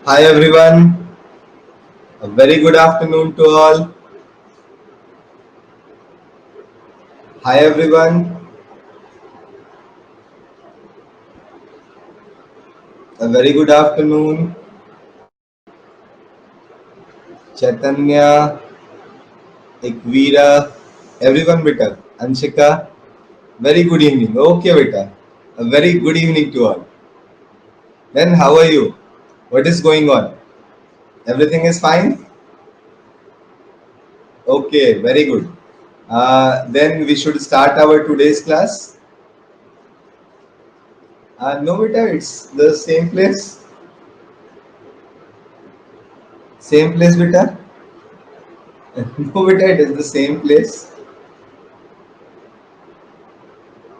Hi everyone, a very good afternoon to all. Hi everyone, a very good afternoon. Chaitanya, Ikvira, everyone beta. Anshika, very good evening. Okay beta, a very good evening to all. Then how are you? What is going on? Everything is fine? Okay, very good. Then we should start our today's class. No beta, it's the same place. Same place beta? No beta, it is the same place.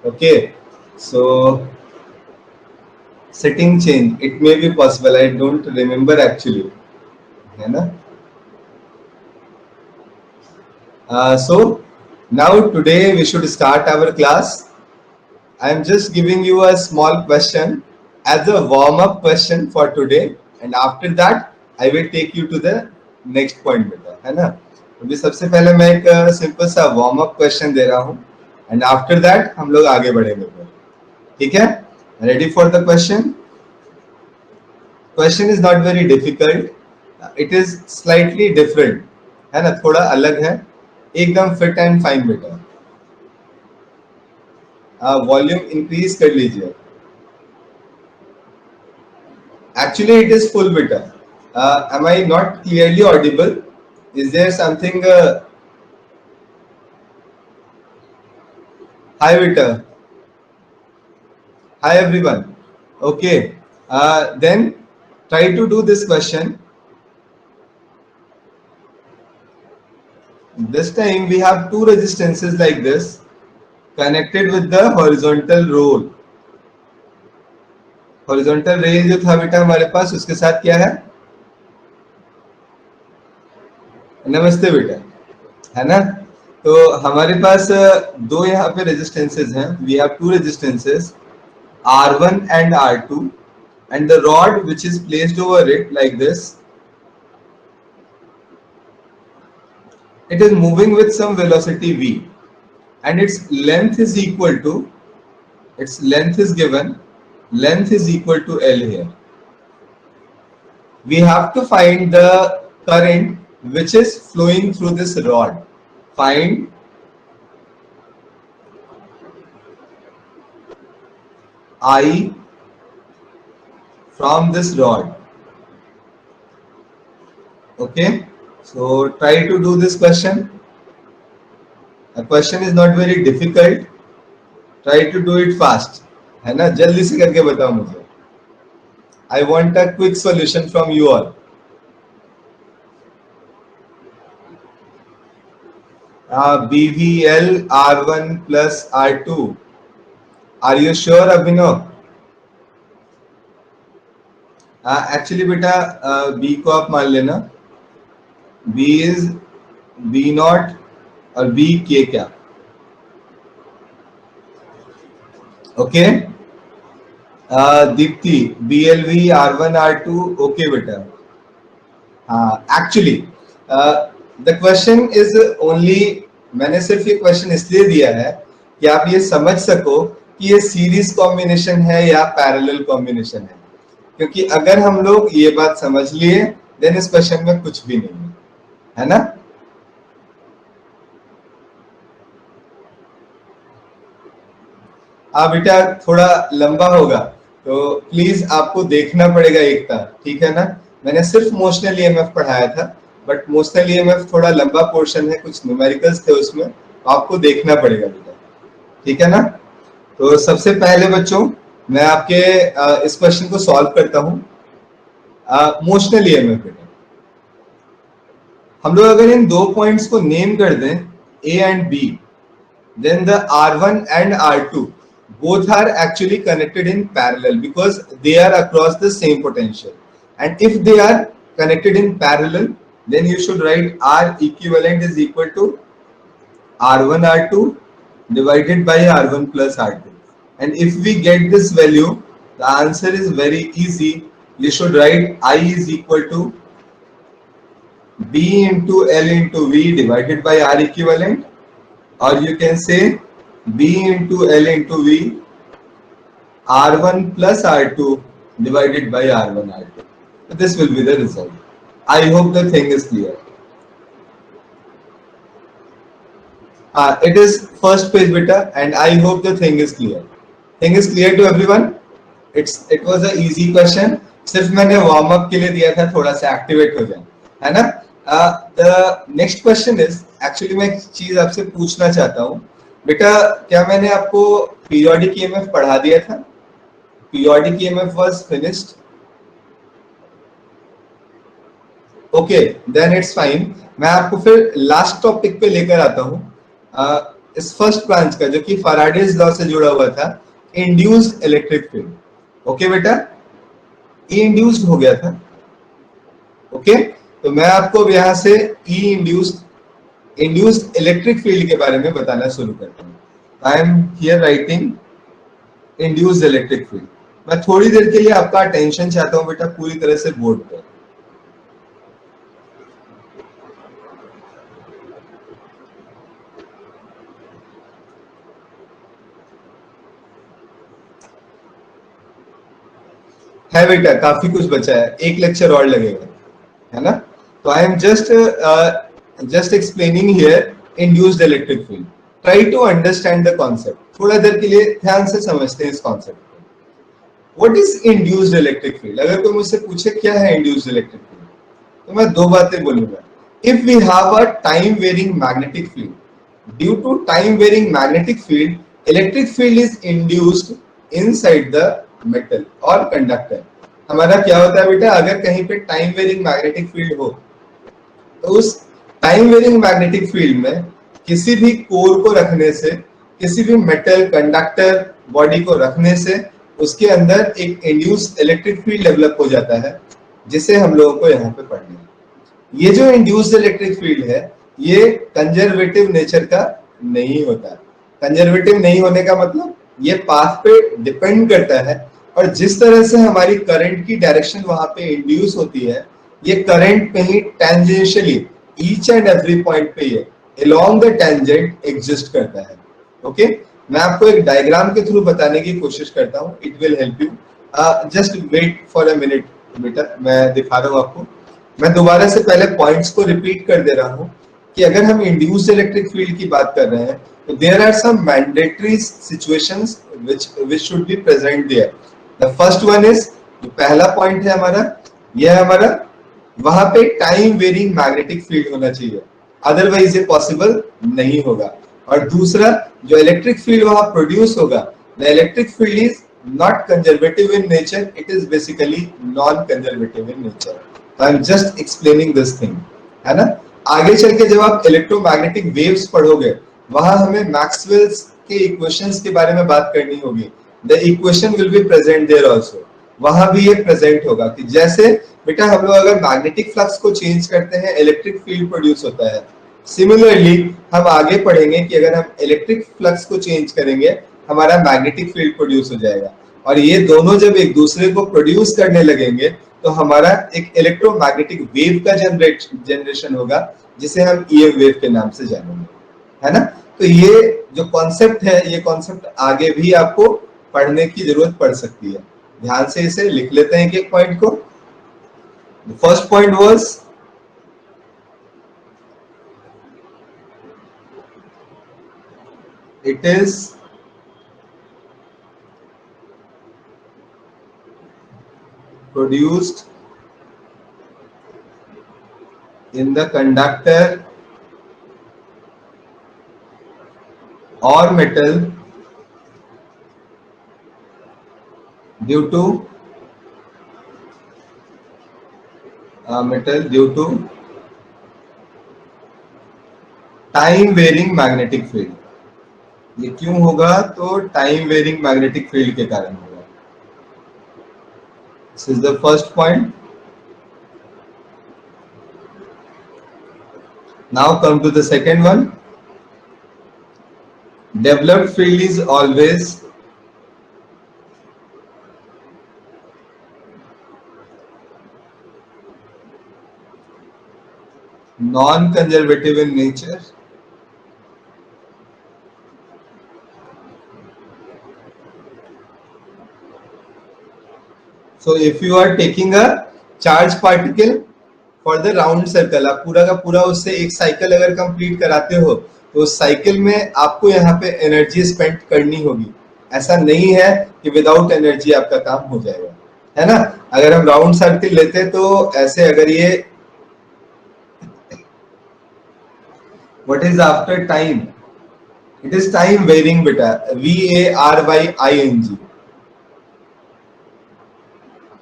Okay, so setting change, it may be possible. I don't remember actually. है ना? So now today we should start our class. I am just giving you a small question as a warm up question for today, and after that I will take you to the next point बेटा, है ना? अभी सबसे पहले मैं एक simple सा warm up question दे रहा हूँ, एंड आफ्टर दैट हम लोग आगे बढ़ेंगे फिर. ठीक है? Ready for the question? Question is not very difficult, it is slightly different, है ना? थोड़ा अलग है, एकदम फिट एंड फाइन बेटा. वॉल्यूम इंक्रीज कर लीजिए. एक्चुअली इट इज फुल बेटा. Am I not clearly audible? Is there something? Hi बेटा, hi everyone. Okay, then try to do this question. This time we have two resistances like this connected with the horizontal roll. Horizontal rail जो था बेटा हमारे पास, उसके साथ क्या है? नमस्ते बेटा, है ना? तो हमारे पास दो यहाँ पे रेजिस्टेंसेस हैं. We have two resistances, R1 and R2, and the rod which is placed over it like this, it is moving with some velocity v, and its length is equal to, its length is given, length is equal to L here. We have to find the current which is flowing through this rod. Find I from this rod. Okay, so try to do this question. The question is not very difficult. Try to do it fast, है ना? जल्दी से करके बताओ मुझे. I want a quick solution from you all. BVL R1 plus R2. Are you sure, Abhinav? Actually बेटा B को आप मान लेना. B is B not or B के क्या. Okay, Deepti, B L V R1 R2. Okay बेटा. हाँ, actually the question is only, मैंने सिर्फ ये क्वेश्चन इसलिए दिया है कि आप ये समझ सको कि ये सीरीज कॉम्बिनेशन है या पैरेलल कॉम्बिनेशन है. क्योंकि अगर हम लोग ये बात समझ लिए, देन इस क्वेश्चन में कुछ भी नहीं है, है ना? बेटा थोड़ा लंबा होगा तो प्लीज आपको देखना पड़ेगा एकता, ठीक है ना? मैंने सिर्फ मोशनल ईएमएफ पढ़ाया था, बट मोशनल ईएमएफ थोड़ा लंबा पोर्शन है, कुछ न्यूमेरिकल्स थे उसमें, आपको देखना पड़ेगा बेटा, ठीक है ना? तो सबसे पहले बच्चों मैं आपके इस क्वेश्चन को सॉल्व करता हूँ. मोशनल ईएमएफ बेटा, हम लोग अगर इन दो पॉइंट्स को नेम कर दें A and B, then the R1 and R2 both are actually connected in parallel because they are across the same potential. And if they are connected in parallel, then you should write R equivalent is equal to R1 R2 divided by R1 plus R2. And if we get this value, the answer is very easy. you should write I is equal to B into L into V divided by R equivalent, or you can say B into L into V R1 plus R2 divided by R1 R2. So this will be the result. I hope the thing is clear. It is first page beta, and I hope the thing is clear. Thing is clear to everyone. It was a easy question. सिर्फ मैंने warm up के लिए दिया था, थोड़ा सा activate हो जाए, है ना. The next question is, actually मैं एक चीज आपसे पूछना चाहता हूँ. बेटा, क्या मैंने आपको पीरियोडिक ईएमएफ पढ़ा दिया था? Periodic EMF was finished. Okay, then it's fine. मैं आपको फिर लास्ट टॉपिक पे लेकर आता हूँ, इस फर्स्ट ब्रांच का, जो कि फैराडेज लॉ से जुड़ा हुआ था, इंड्यूस्ड इलेक्ट्रिक फील्ड. ओके बेटा, ई इंड्यूस्ड हो गया था. ओके, तो मैं आपको अब यहाँ से ई इंड्यूस्ड इलेक्ट्रिक फील्ड के बारे में बताना शुरू करता हूँ. I am here writing induced electric field. मैं थोड़ी देर के लिए आपका अटेंशन चाहता हूँ बेटा, पूरी तरह से बोर्ड पर. है बेटा, काफी कुछ बचा है, एक लेक्चर और लगेगा, है ना. तो I am just explaining here induced electric field. Try to understand the concept. थोड़ा देर के लिए ध्यान से समझते हैं इस कॉन्सेप्ट को. What is induced electric field? अगर कोई मुझसे पूछे क्या है इंड्यूस्ड इलेक्ट्रिक फील्ड, तो मैं दो बातें बोलूंगा. If we have a time varying magnetic field, due to time varying magnetic field, electric field is induced inside the metal or conductor. हमारा क्या होता है बेटा, अगर कहीं पे टाइम वेरिंग मैग्नेटिक फील्ड हो, तो उस टाइम वेरिंग मैग्नेटिक फील्ड में किसी भी कोर को रखने से, किसी भी मेटल कंडक्टर बॉडी को रखने से, उसके अंदर एक इंड्यूस्ड इलेक्ट्रिक फील्ड डेवलप हो जाता है, जिसे हम लोगों को यहाँ पे पढ़ना है. ये जो इंड्यूस्ड इलेक्ट्रिक फील्ड है, ये कंजर्वेटिव नेचर का नहीं होता. कंजर्वेटिव नहीं होने का मतलब, ये पाथ पे डिपेंड करता है, और जिस तरह से हमारी करंट की डायरेक्शन वहां पे इंड्यूस होती है, ये करंट पे ही tangentially each and every point पे ये अलोंग द टेंजेंट एग्जिस्ट करता है. ओके, मैं आपको एक डायग्राम के थ्रू बताने की कोशिश करता हूँ. It will help you. Just wait for a minute बेटा, मैं दिखा रहा हूँ आपको. मैं दोबारा से पहले पॉइंट्स को रिपीट कर दे रहा हूँ कि अगर हम इंड्यूस्ड इलेक्ट्रिक फील्ड की बात कर रहे हैं, तो there are some mandatory situations which should be present there. The first one is, जो पहला पॉइंट है हमारा, यह है हमारा, वहां पे टाइम वेरिंग मैग्नेटिक फील्ड होना चाहिए, अदरवाइज ये पॉसिबल नहीं होगा. और दूसरा, जो इलेक्ट्रिक फील्ड वहां प्रोड्यूस होगा, the electric field is not conservative in nature, it is basically non conservative in nature. I am just explaining this thing, है ना. आगे चल के जब आप इलेक्ट्रोमैग्नेटिक वेव्स पढ़ोगे, वहां हमें मैक्सवेल्स के इक्वेशंस के बारे में बात करनी होगी. The equation will be present there also. वहां भी ये प्रेजेंट होगा कि जैसे बेटा हम लोग अगर मैग्नेटिक फ्लक्स को चेंज करते हैं, इलेक्ट्रिक फील्ड प्रोड्यूस होता है. सिमिलरली हम आगे पढ़ेंगे कि अगर हम इलेक्ट्रिक फ्लक्स को चेंज करेंगे, हमारा मैग्नेटिक फील्ड प्रोड्यूस हो जाएगा. और ये दोनों जब एक दूसरे को प्रोड्यूस करने लगेंगे, तो हमारा एक इलेक्ट्रोमैग्नेटिक वेव का जनरेशन होगा, जिसे हम ईएम वेव के नाम से जानेंगे, है ना. तो ये जो कॉन्सेप्ट है, ये कॉन्सेप्ट आगे भी आपको पढ़ने की जरूरत पड़ सकती है. ध्यान से इसे लिख लेते हैं एक पॉइंट को. First point was, it is produced in the conductor or metal due to time varying magnetic field. ये क्यों होगा? तो टाइम वेरिंग मैग्नेटिक फील्ड के कारण होगा. This is the first point. Now come to the second one. Developed field is always non conservative in nature. So if you are taking a charge particle for the round circle, आप पूरा का पूरा उससे एक cycle अगर complete कराते हो तो उस साइकिल में आपको यहाँ पे एनर्जी स्पेंड करनी होगी। ऐसा नहीं है कि विदाउट एनर्जी आपका काम हो जाएगा, है ना। अगर हम राउंड सर्किल लेते हैं तो ऐसे, अगर ये what is after time, it is time varying बेटा, VARYING,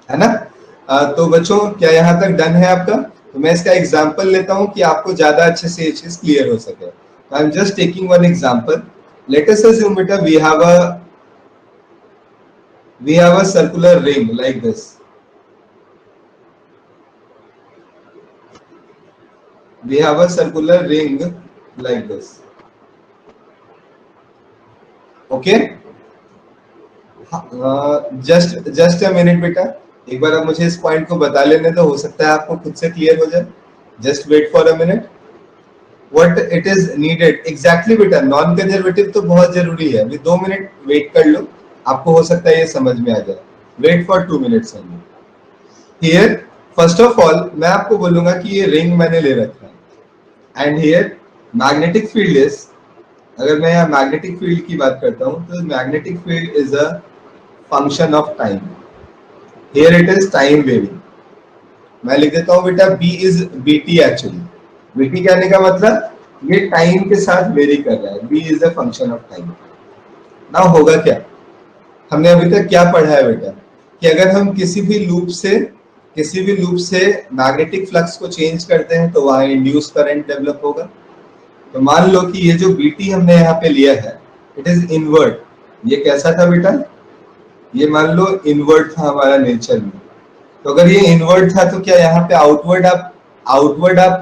है ना। तो बच्चों क्या यहाँ तक डन है आपका? तो मैं इसका एग्जांपल लेता हूँ कि आपको ज्यादा अच्छे से ये चीज क्लियर हो सके। आई am just taking one example. Let us assume बेटा we have a circular ring like this. We have a circular ring like this. Okay? Just a minute बेटा, एक बार आप मुझे इस पॉइंट को बता लेने तो हो सकता है आपको खुद से क्लियर हो जाए। Just wait for a minute. What it is needed exactly बेटा, नॉन कंजर्वेटिव तो बहुत जरूरी है। अभी 2 मिनट वेट कर लो, आपको हो सकता है ये समझ में आ जाए। Wait for 2 minutes only. Here first of all मैं आपको बोलूंगा कि ये रिंग मैंने ले रखा है and here magnetic field is, अगर मैं यहाँ मैग्नेटिक फील्ड की बात करता हूँ तो magnetic field is a function of time. Here it is time varying. मैं लिख देता हूँ बेटा B is BT. Actually BT कहने का मतलब ये टाइम के साथ वेरी कर रहा है। B is a function of time. ना होगा क्या, हमने अभी तक क्या पढ़ा है बेटा कि अगर हम किसी भी लूप से मैग्नेटिक फ्लक्स को चेंज करते हैं तो वहां इंड्यूस करंट डेवलप होगा। तो मान लो कि ये जो बीटी हमने यहाँ पे लिया है इट इज इनवर्ट। ये कैसा था बेटा? ये मान लो इनवर्ट था हमारा नेचर में। तो अगर ये इनवर्ट था तो क्या यहाँ पे आउटवर्ड आप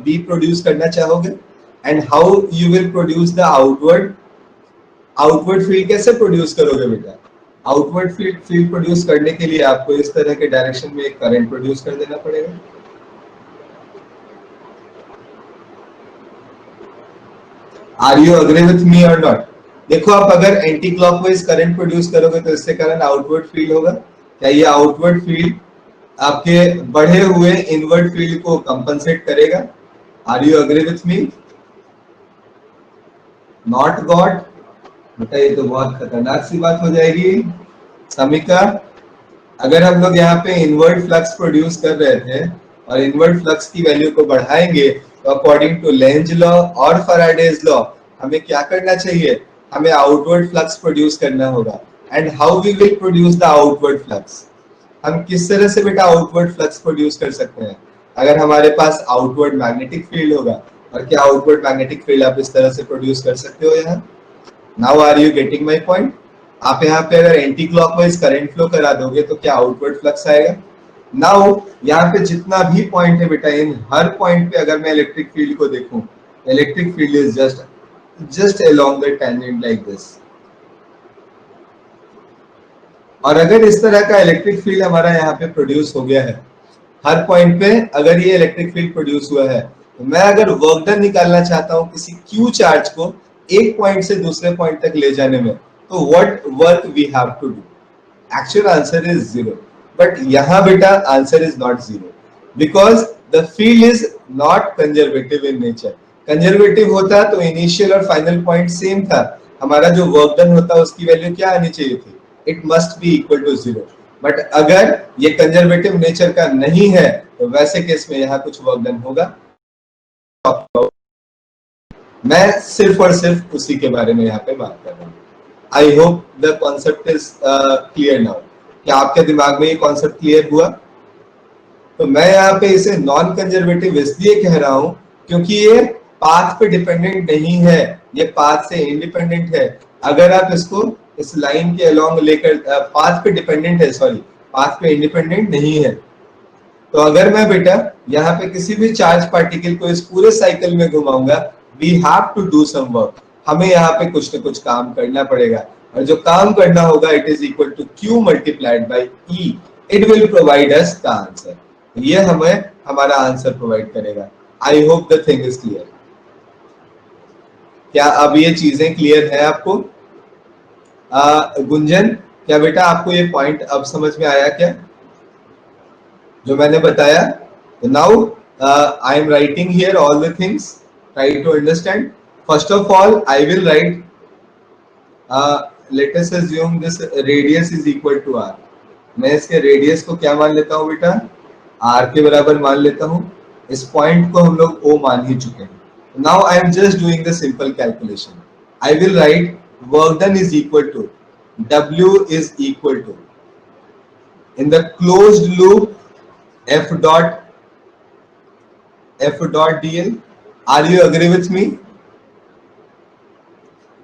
बी प्रोड्यूस करना चाहोगे? And how you will produce the outward field कैसे प्रोड्यूस करोगे बेटा? आउटवर्ड फील्ड प्रोड्यूस करने के लिए आपको इस तरह के डायरेक्शन में एक करंट प्रोड्यूस कर देना पड़ेगा। Are you agree with me or not? देखो आप अगर एंटी क्लॉकवाइज करंट प्रोड्यूस करोगे तो इससे करंट आउटवर्ड फील्ड होगा। क्या ये आउटवर्ड फील्ड आपके बढ़े हुए इनवर्ड फील्ड को कंपनसेट करेगा? Are you agree with me? Not got बेटा, ये तो बहुत खतरनाक सी बात हो जाएगी। समिका, अगर हम लोग यहाँ पे इनवर्ट फ्लक्स प्रोड्यूस कर रहे थे और इनवर्ट फ्लक्स की वैल्यू को बढ़ाएंगे तो अकॉर्डिंग टू लेंज लॉ और फैराडेज लॉ हमें क्या करना चाहिए? हमें आउटवर्ड फ्लक्स प्रोड्यूस करना होगा। And how we will produce the outward flux? हम किस तरह से बेटा आउटवर्ड फ्लक्स प्रोड्यूस कर सकते हैं? अगर हमारे पास आउटवर्ड मैग्नेटिक फील्ड होगा। और क्या आउटवर्ड मैग्नेटिक फील्ड आप इस तरह से प्रोड्यूस कर सकते हो यहाँ? Now are you getting my point? आप यहाँ पे अगर एंटी क्लॉकवाइज करंट फ्लो करा दोगे तो क्या आउटवर्ड फ्लक्स आएगा? नाउ यहाँ पे जितना भी पॉइंट है बेटा, इन हर पॉइंट पे अगर मैं इलेक्ट्रिक फील्ड को देखूं, electric field is just along the tangent like this. और अगर इस तरह का इलेक्ट्रिक फील्ड हमारा यहाँ पे प्रोड्यूस हो गया है, हर पॉइंट पे अगर ये इलेक्ट्रिक फील्ड प्रोड्यूस हुआ है, तो मैं अगर वर्क डन निकालना चाहता हूँ किसी क्यू चार्ज को एक पॉइंट से दूसरे पॉइंट तक ले जाने में, तो what work we have to do? Actual answer is 0। But यहाँ बेटा answer is not 0 because the field is not conservative in nature. Conservative होता तो इनिशियल और फाइनल पॉइंट सेम था, हमारा जो वर्क डन होता उसकी वैल्यू क्या आनी चाहिए थी? It must be equal to 0। But अगर ये कंजर्वेटिव नेचर का नहीं है तो वैसे केस में यहाँ कुछ वर्क डन होगा। मैं सिर्फ और सिर्फ उसी के बारे में यहाँ पे बात कर रहा हूँ। आई hope the concept is clear now. क्या आपके दिमाग में ये कॉन्सेप्ट क्लियर हुआ? तो मैं यहाँ पे इसे नॉन कंजर्वेटिव इसलिए कह रहा हूँ क्योंकि ये पाथ पे डिपेंडेंट नहीं है, ये पाथ से इंडिपेंडेंट है। अगर आप इसको इस लाइन के अलोंग लेकर पाथ पे डिपेंडेंट है, सॉरी पाथ पे इंडिपेंडेंट नहीं है। तो अगर मैं बेटा यहाँ पे किसी भी चार्ज पार्टिकल को इस पूरे साइकिल में घुमाऊंगा, we have to do some work. हमें यहाँ पे कुछ न कुछ काम करना पड़ेगा और जो काम करना होगा it is equal to Q multiplied by E। It will provide us the answer. ये हमें हमारा आंसर प्रोवाइड करेगा। I hope the thing is clear. क्या अब ये चीजें क्लियर है आपको? गुंजन, क्या बेटा आपको ये पॉइंट अब समझ में आया क्या जो मैंने बताया? Now I am writing here all the things, try to understand. First of all I will write, let us assume this radius is equal to R. मैं इसके रेडियस को क्या मान लेता हूँ बेटा? आर के बराबर मान लेता हूँ। इस पॉइंट को हम लोग ओ मान ही चुके हैं। Now I am just doing the simple calculation. I will write work done is equal to W is equal to, in the closed loop, f dot dl. Are you agree with me?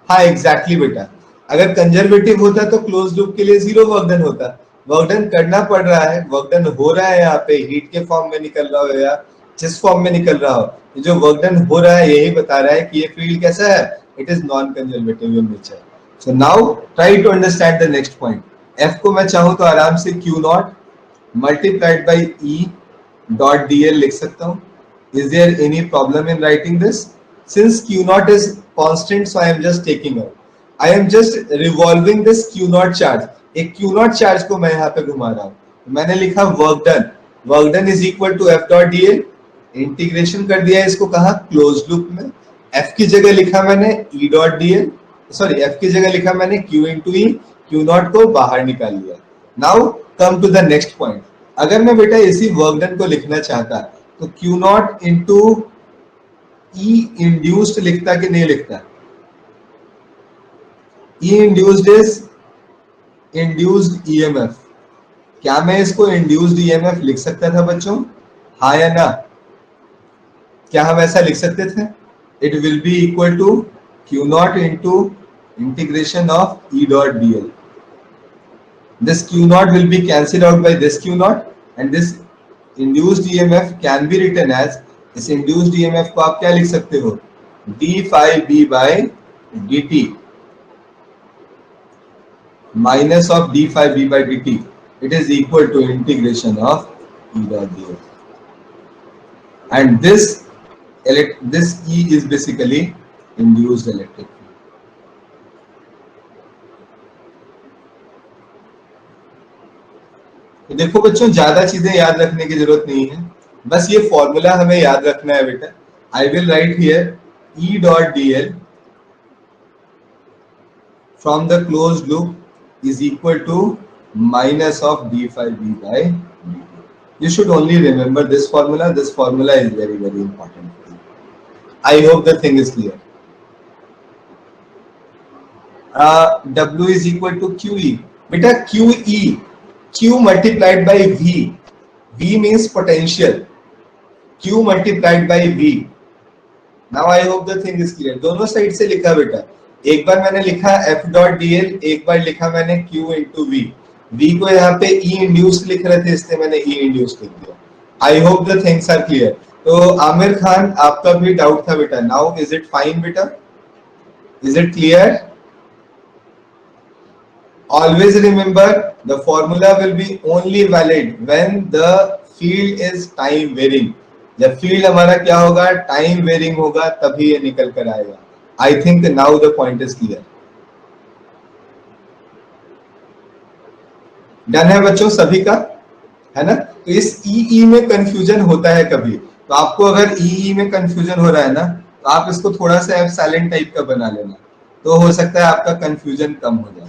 हाँ exactly बेटा, अगर conservative होता तो close loop के लिए zero work done होता। Work done करना पड़ रहा है, वर्क डन हो रहा है, यहाँ पे हीट के फॉर्म में निकल रहा हो या जिस फॉर्म में निकल रहा हो, जो वर्क डन हो रहा है यही बता रहा है कि ये फील्ड कैसा है, it is non conservative in nature. So now try to understand the next point. F को मैं चाहूँ तो आराम से Q naught multiplied by E dot D L लिख सकता हूँ। Is there any problem in writing this? Since Q naught is constant, so I am just taking out. I am just revolving this Q naught charge. एक Q naught charge को मैं यहाँ पे घुमा रहा हूँ। मैंने लिखा work done, work done is equal to F dot D L. Integration कर दिया इसको कहा, क्लोज लूप में। F की जगह लिखा मैंने E dot D L, sorry F की जगह लिखा मैंने Q into E, Q naught को बाहर निकाल लिया। Now come to the next point. अगर मैं बेटा इसी वर्क डन को लिखना चाहता तो Q नॉट इंटू ई इंड्यूस्ड लिखता कि नहीं लिखता? ई इंड्यूस्ड इज इंड्यूस्ड ईएमएफ। क्या मैं इसको इंड्यूस्ड ईएमएफ लिख सकता था बच्चों? हाँ या ना? क्या हम ऐसा लिख सकते थे? It will be equal to Q naught into integration of E dot D L. This Q naught will be cancelled out by this Q naught, and this induced EMF can be written as, इस induced EMF को आप क्या लिख सकते हो? d phi b by dt minus of d phi b by dt. It is equal to integration of E dot dl. And this E is basically induced electric field. तो देखो बच्चों, ज्यादा चीजें याद रखने की जरूरत नहीं है, बस ये फॉर्मूला हमें याद रखना है बेटा। I will write here E dot D L from the close loop is equal to minus of D phi B by dt. You should only remember this formula. This formula is very very important for you. I hope the thing is clear. W is equal to QE. बेटा QE, Q multiplied by V. V means potential. Q multiplied by V. Now I hope the thing is clear. दोनों side से लिखा बेटा। एक बार मैंने लिखा F dot D L, एक बार लिखा मैंने Q इंटू V। V को यहाँ पे E इंड्यूस्ड लिख रहे थे, इसलिए मैंने E इंड्यूस्ड लिख दिया। I hope the things are clear. तो आमिर खान, आपका भी डाउट था बेटा। Now is it fine बेटा? Is it clear? Always remember the formula will be only valid when the field is time varying. जब फील्ड हमारा क्या होगा, टाइम वेरिंग होगा, तभी ये निकल कर आएगा। I think now the point is clear. Done है बच्चों सभी का, है ना? तो इस ई में कंफ्यूजन होता है कभी, तो आपको अगर ई में कंफ्यूजन हो रहा है ना, तो आप इसको थोड़ा सा साइलेंट टाइप का बना लेना, तो हो सकता है आपका कंफ्यूजन कम हो जाए।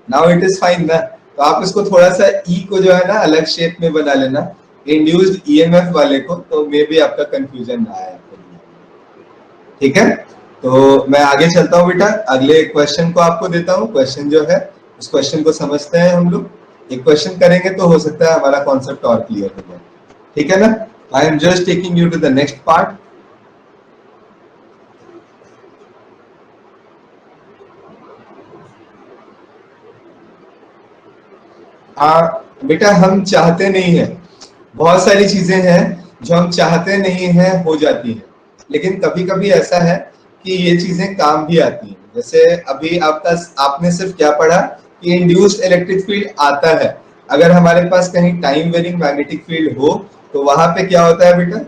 नाउ इट इज फाइन ना? तो आप इसको थोड़ा सा ई को जो है ना अलग शेप में बना लेना, इंड्यूस्ड ईएमएफ वाले को, तो मे बी आपका कंफ्यूजन ना आए। ठीक है, तो मैं आगे चलता हूँ बेटा, अगले क्वेश्चन को आपको देता हूँ। क्वेश्चन जो है उस क्वेश्चन को समझते हैं हम लोग। एक क्वेश्चन करेंगे तो हो सकता है हमारा कॉन्सेप्ट और क्लियर हो जाए। ठीक है ना? I am just taking you to the next part. बेटा हम चाहते नहीं है, बहुत सारी चीजें हैं जो हम चाहते नहीं हैं हो जाती हैं, लेकिन कभी कभी ऐसा है कि ये चीजें काम भी आती हैं। जैसे अभी आपने सिर्फ क्या पढ़ा कि इंड्यूस्ड इलेक्ट्रिक फील्ड आता है। अगर हमारे पास कहीं टाइम वेरिंग मैग्नेटिक फील्ड हो तो वहां पे क्या होता है बेटा?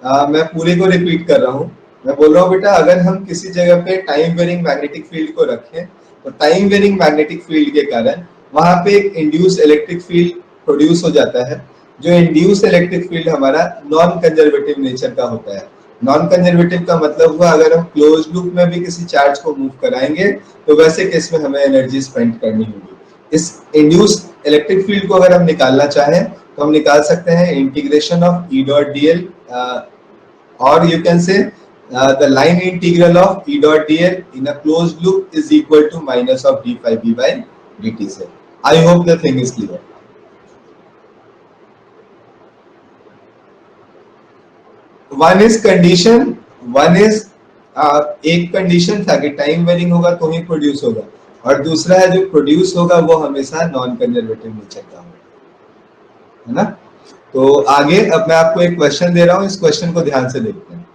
मैं पूरे को रिपीट कर रहा हूँ। मैं बोल रहा हूँ बेटा, अगर हम किसी जगह पे टाइम वेरिंग मैग्नेटिक फील्ड को रखें तो टाइम वेरिंग मैग्नेटिक फील्ड के कारण वहां पे एक इंड्यूस इलेक्ट्रिक फील्ड प्रोड्यूस हो जाता है। जो इंड्यूस इलेक्ट्रिक फील्ड हमारा नॉन कंजर्वेटिव नेचर का होता है। नॉन कंजर्वेटिव का मतलब हुआ अगर हम क्लोज लूप में भी किसी चार्ज को मूव कराएंगे तो वैसे केस में हमें एनर्जी स्पेंड करनी होगी। इस इंड्यूस इलेक्ट्रिक फील्ड को अगर हम निकालना चाहें तो हम निकाल सकते हैं integration of E dot D L, or you can say the line integral of E dot dl in a closed loop is equal to minus of d phi b by dt से। I hope the thing is clear। One is condition, one is एक condition था कि time varying होगा तो ही produce होगा, और दूसरा है जो प्रोड्यूस होगा वो हमेशा नॉन कंजर्वेटिव नेचर का होगा, है ना। तो आगे अब मैं आपको एक क्वेश्चन दे रहा हूँ, इस क्वेश्चन को ध्यान से देखते हैं।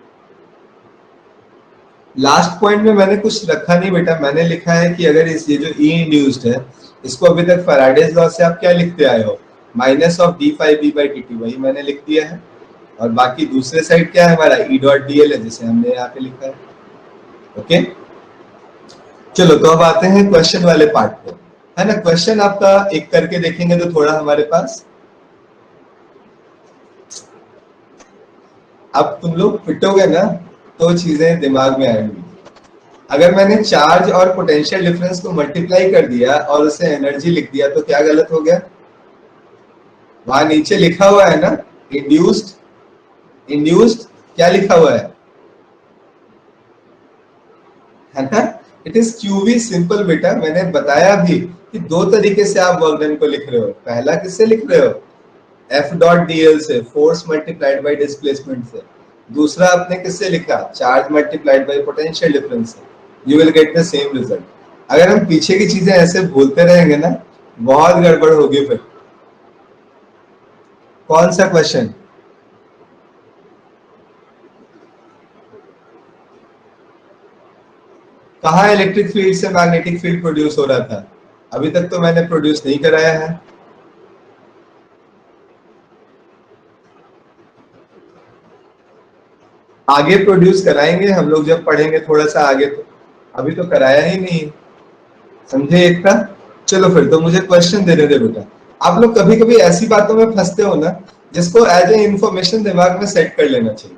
लास्ट पॉइंट में मैंने कुछ रखा नहीं बेटा, मैंने लिखा है कि अगर इस ये जो ई इंड्यूस्ड है इसको अभी तक फैराडेज लॉ से आप क्या लिखते आए हो, minus of D phi B by D t, वही मैंने लिख दिया है। और बाकी दूसरे साइड क्या है हमारा ई डॉट डी एल है जिसे हमने यहाँ पे लिखा है। ओके, चलो तो अब आते हैं क्वेश्चन वाले पार्ट पे, है ना। क्वेश्चन आपका एक करके देखेंगे तो थोड़ा हमारे पास अब तुम लोग पिटोगे ना तो चीजें दिमाग में आएंगी। अगर मैंने चार्ज और पोटेंशियल डिफरेंस को मल्टीप्लाई कर दिया और उसे एनर्जी लिख दिया तो क्या गलत हो गया? वहां नीचे लिखा हुआ है ना इंड्यूस्ड, इंड्यूस्ड क्या लिखा हुआ है ना? इट इज क्यूवी सिंपल बेटा। मैंने बताया भी कि दो तरीके से आप वर्क डन को लिख रहे हो। पहला किससे लिख रहे हो? एफ डॉट डी एल से, फोर्स मल्टीप्लाइड बाई डिस्प्लेसमेंट से। दूसरा आपने किससे लिखा? Charge multiplied by potential difference से। You will get the same result. अगर हम पीछे की चीजें ऐसे बोलते रहेंगे ना बहुत गड़बड़ होगी फिर। कौन सा क्वेश्चन? कहाँ इलेक्ट्रिक फील्ड से मैग्नेटिक फील्ड प्रोड्यूस हो रहा था? अभी तक तो मैंने प्रोड्यूस नहीं कराया है। आगे प्रोड्यूस कराएंगे हम लोग जब पढ़ेंगे थोड़ा सा आगे, तो अभी तो कराया ही नहीं, समझे एकता। चलो फिर तो मुझे क्वेश्चन देने दे बेटा। आप लोग कभी कभी ऐसी बातों में फंसते हो ना जिसको एज ए इंफॉर्मेशन दिमाग में सेट कर लेना चाहिए,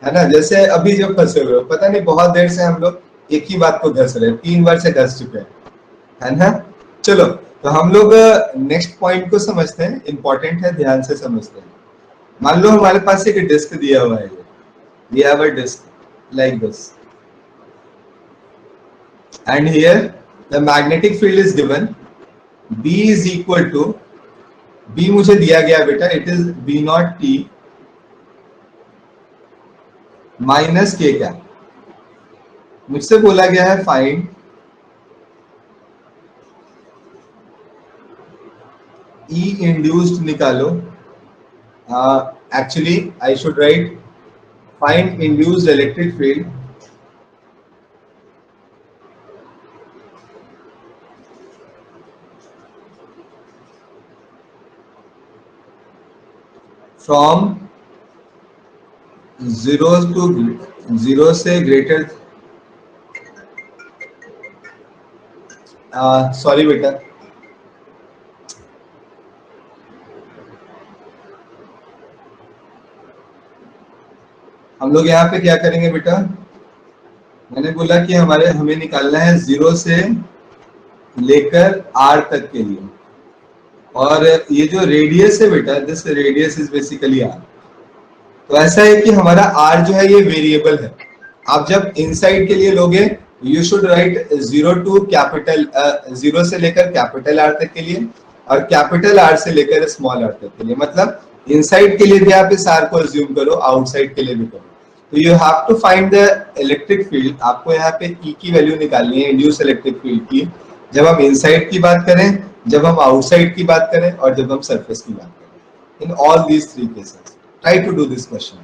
है ना। जैसे अभी जब फंसे हुए हो, पता नहीं बहुत देर से हम लोग एक ही बात को घस रहे हैं, 3 बार से घस चुके हैं, है ना। चलो तो हम लोग नेक्स्ट पॉइंट को समझते हैं, इंपॉर्टेंट है, ध्यान से समझते हैं। मान लो हमारे पास एक डिस्क दिया हुआ है, we have a disk like this and here the magnetic field is given, B is equal to, B मुझे दिया गया बेटा, it is B naught T minus के, क्या मुझसे बोला गया है फाइंड E इंड्यूस्ड निकालो। Actually I should write find induced electric field from 0 to 0 से ग्रेटर, सॉरी बेटा, हम लोग यहाँ पे क्या करेंगे बेटा? मैंने बोला कि हमें निकालना है 0 से लेकर R तक के लिए, और ये जो रेडियस है बेटा, this radius is basically R। तो ऐसा है कि हमारा R जो है ये वेरिएबल है। आप जब इनसाइड के लिए लोगे you should write 0 to capital, 0 से लेकर कैपिटल R तक के लिए और कैपिटल R से लेकर स्मॉल r तक के लिए। मतलब इनसाइड के लिए भी आप इस R को अज्यूम करो, आउटसाइड के लिए भी करो। तो you have to find the electric field. आपको यहाँ पे E की वैल्यू निकालनी है, इंड्यूस इलेक्ट्रिक फील्ड की, जब हम इनसाइड की बात करें, जब हम आउटसाइड की बात करें और जब हम सरफेस की बात करें। In all these 3 cases try to do this question.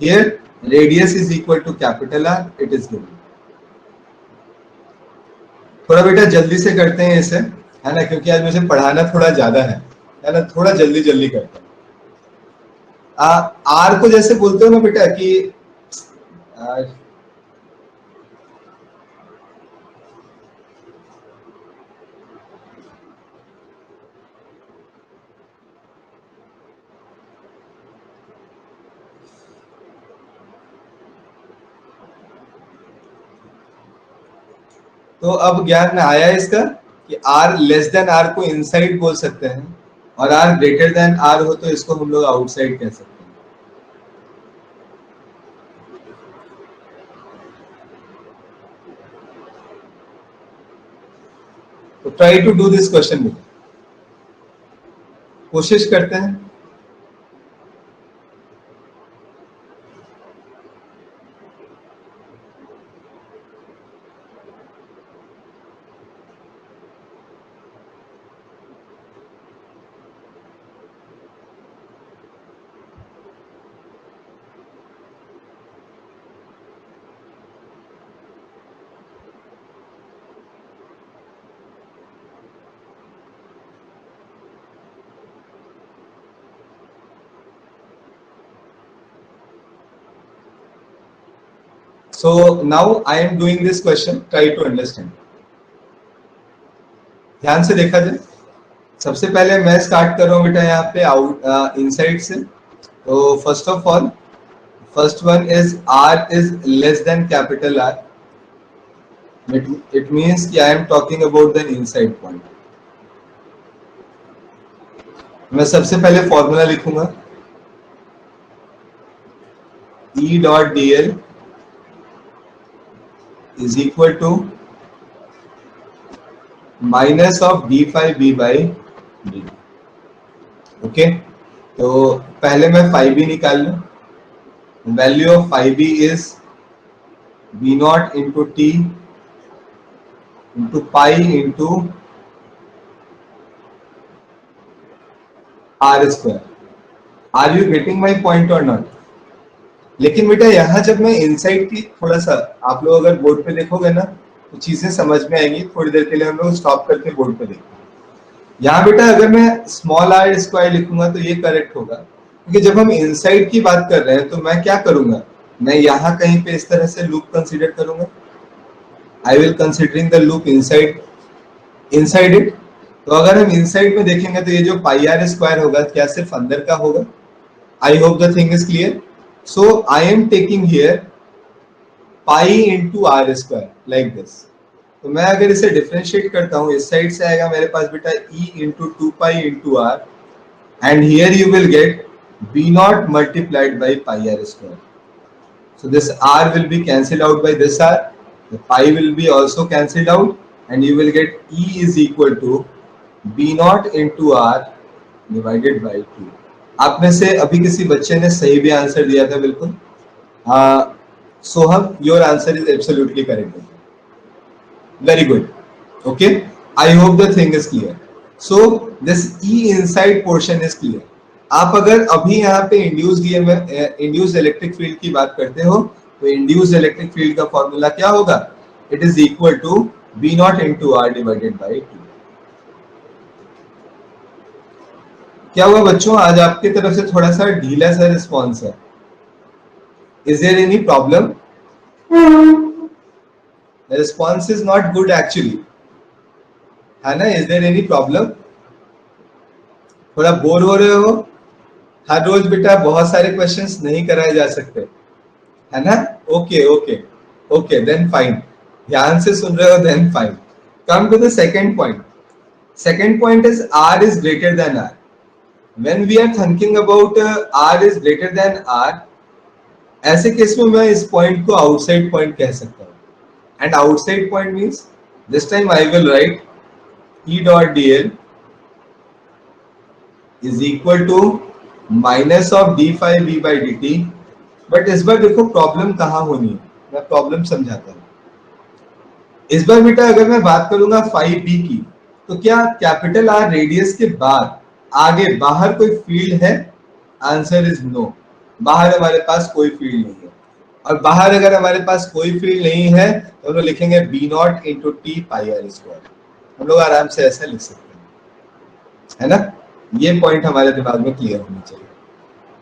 Here radius is equal to capital R, it is given. थोड़ा बेटा जल्दी से करते हैं इसे, है ना, क्योंकि आज मुझे पढ़ाना थोड़ा ज्यादा है ना, थोड़ा जल्दी जल्दी करते हैं। आर को जैसे बोलते हो ना बेटा कि आ, तो अब ज्ञान में आया इसका कि आर लेस देन आर को इनसाइड बोल सकते हैं और आर ग्रेटर देन आर हो तो इसको हम लोग आउटसाइड कह सकते हैं। तो try to do this question बेटा, कोशिश करते हैं। So now I am doing this question. Try to understand. ध्यान से देखा जाए। सबसे पहले मैं स्टार्ट कर रहा हूँ बेटा यहाँ पे आउट इनसाइड से। तो first of all first one is R is less than capital R. It means कि I am talking about the inside point. मैं सबसे पहले फॉर्मूला लिखूंगा E dot D L is equal to minus of d phi b by dt। Okay, तो पहले मैं phi b निकाल लूं। Value of phi b is b naught into t into pi into r square. Are you getting my point और not? लेकिन बेटा यहाँ जब मैं इनसाइड की थोड़ा सा, आप लोग अगर बोर्ड पे देखोगे ना तो चीजें समझ में आएंगी। थोड़ी देर के लिए हम लोग स्टॉप करके बोर्ड पे देखेंगे। यहाँ बेटा अगर मैं स्मॉल आर स्क्वायर लिखूंगा तो ये करेक्ट होगा, क्योंकि जब हम इनसाइड की बात कर रहे हैं तो मैं क्या करूंगा, मैं यहाँ कहीं पे इस तरह से लूप कंसीडर करूंगा। I will considering the loop inside inside it. तो अगर हम इनसाइड में देखेंगे तो ये जो पाई आर स्क्वायर होगा क्या सिर्फ अंदर का होगा? I hope the thing is clear. So I am taking here pi into r square like this। तो मैं अगर इसे डिफरेंशिएट करता हूँ, इस साइड से आएगा मेरे पास बेटा e into 2 pi into r and here you will get b naught multiplied by pi r square। So this r will be cancelled out by this r, the pi will be also cancelled out and you will get e is equal to b naught into r divided by 2। आप में से अभी किसी बच्चे ने सही भी answer दिया था बिल्कुल। Soham, your answer is absolutely correct. Very good. Okay, I hope the thing is clear. So this E inside portion is clear. आप अगर अभी यहाँ पे इंड्यूस्ड इलेक्ट्रिक फील्ड की बात करते हो तो इंड्यूस्ड इलेक्ट्रिक फील्ड का फॉर्मूला क्या होगा? It is equal to b naught into r divided by 2। क्या हुआ बच्चों, आज आपकी तरफ से थोड़ा सा ढीला सा रिस्पॉन्स है। Is there any problem? The response is not good actually, है ना? Is there any problem? थोड़ा बोर हो रहे हो? हर रोज बेटा बहुत सारे क्वेश्चंस नहीं कराए जा सकते, है ना? Okay okay okay, then fine. ध्यान से सुन रहे हो, then fine. Come to the second point. Second point is r is greater than r। When we are thinking about r is greater than r, ऐसे केस में मैं इस point को आउटसाइड पॉइंट कह सकता हूँ। And outside point means this time I will write E dot D l is equal to minus of D phi B by D t. But इस बार देखो प्रॉब्लम कहाँ होनी है, मैं प्रॉब्लम समझाता हूँ। इस बार बेटा अगर मैं बात करूंगा फाई बी की, तो क्या कैपिटल आर रेडियस के बाद आगे बाहर कोई फील्ड है? Answer is no. बाहर हमारे पास कोई फील्ड नहीं है। और बाहर अगर हमारे पास कोई फील्ड नहीं है तो हम लोग लिखेंगे b naught into t pi r square. हम लोग आराम से ऐसा लिख सकते हैं, है ना? ये पॉइंट हमारे दिमाग में क्लियर होना चाहिए।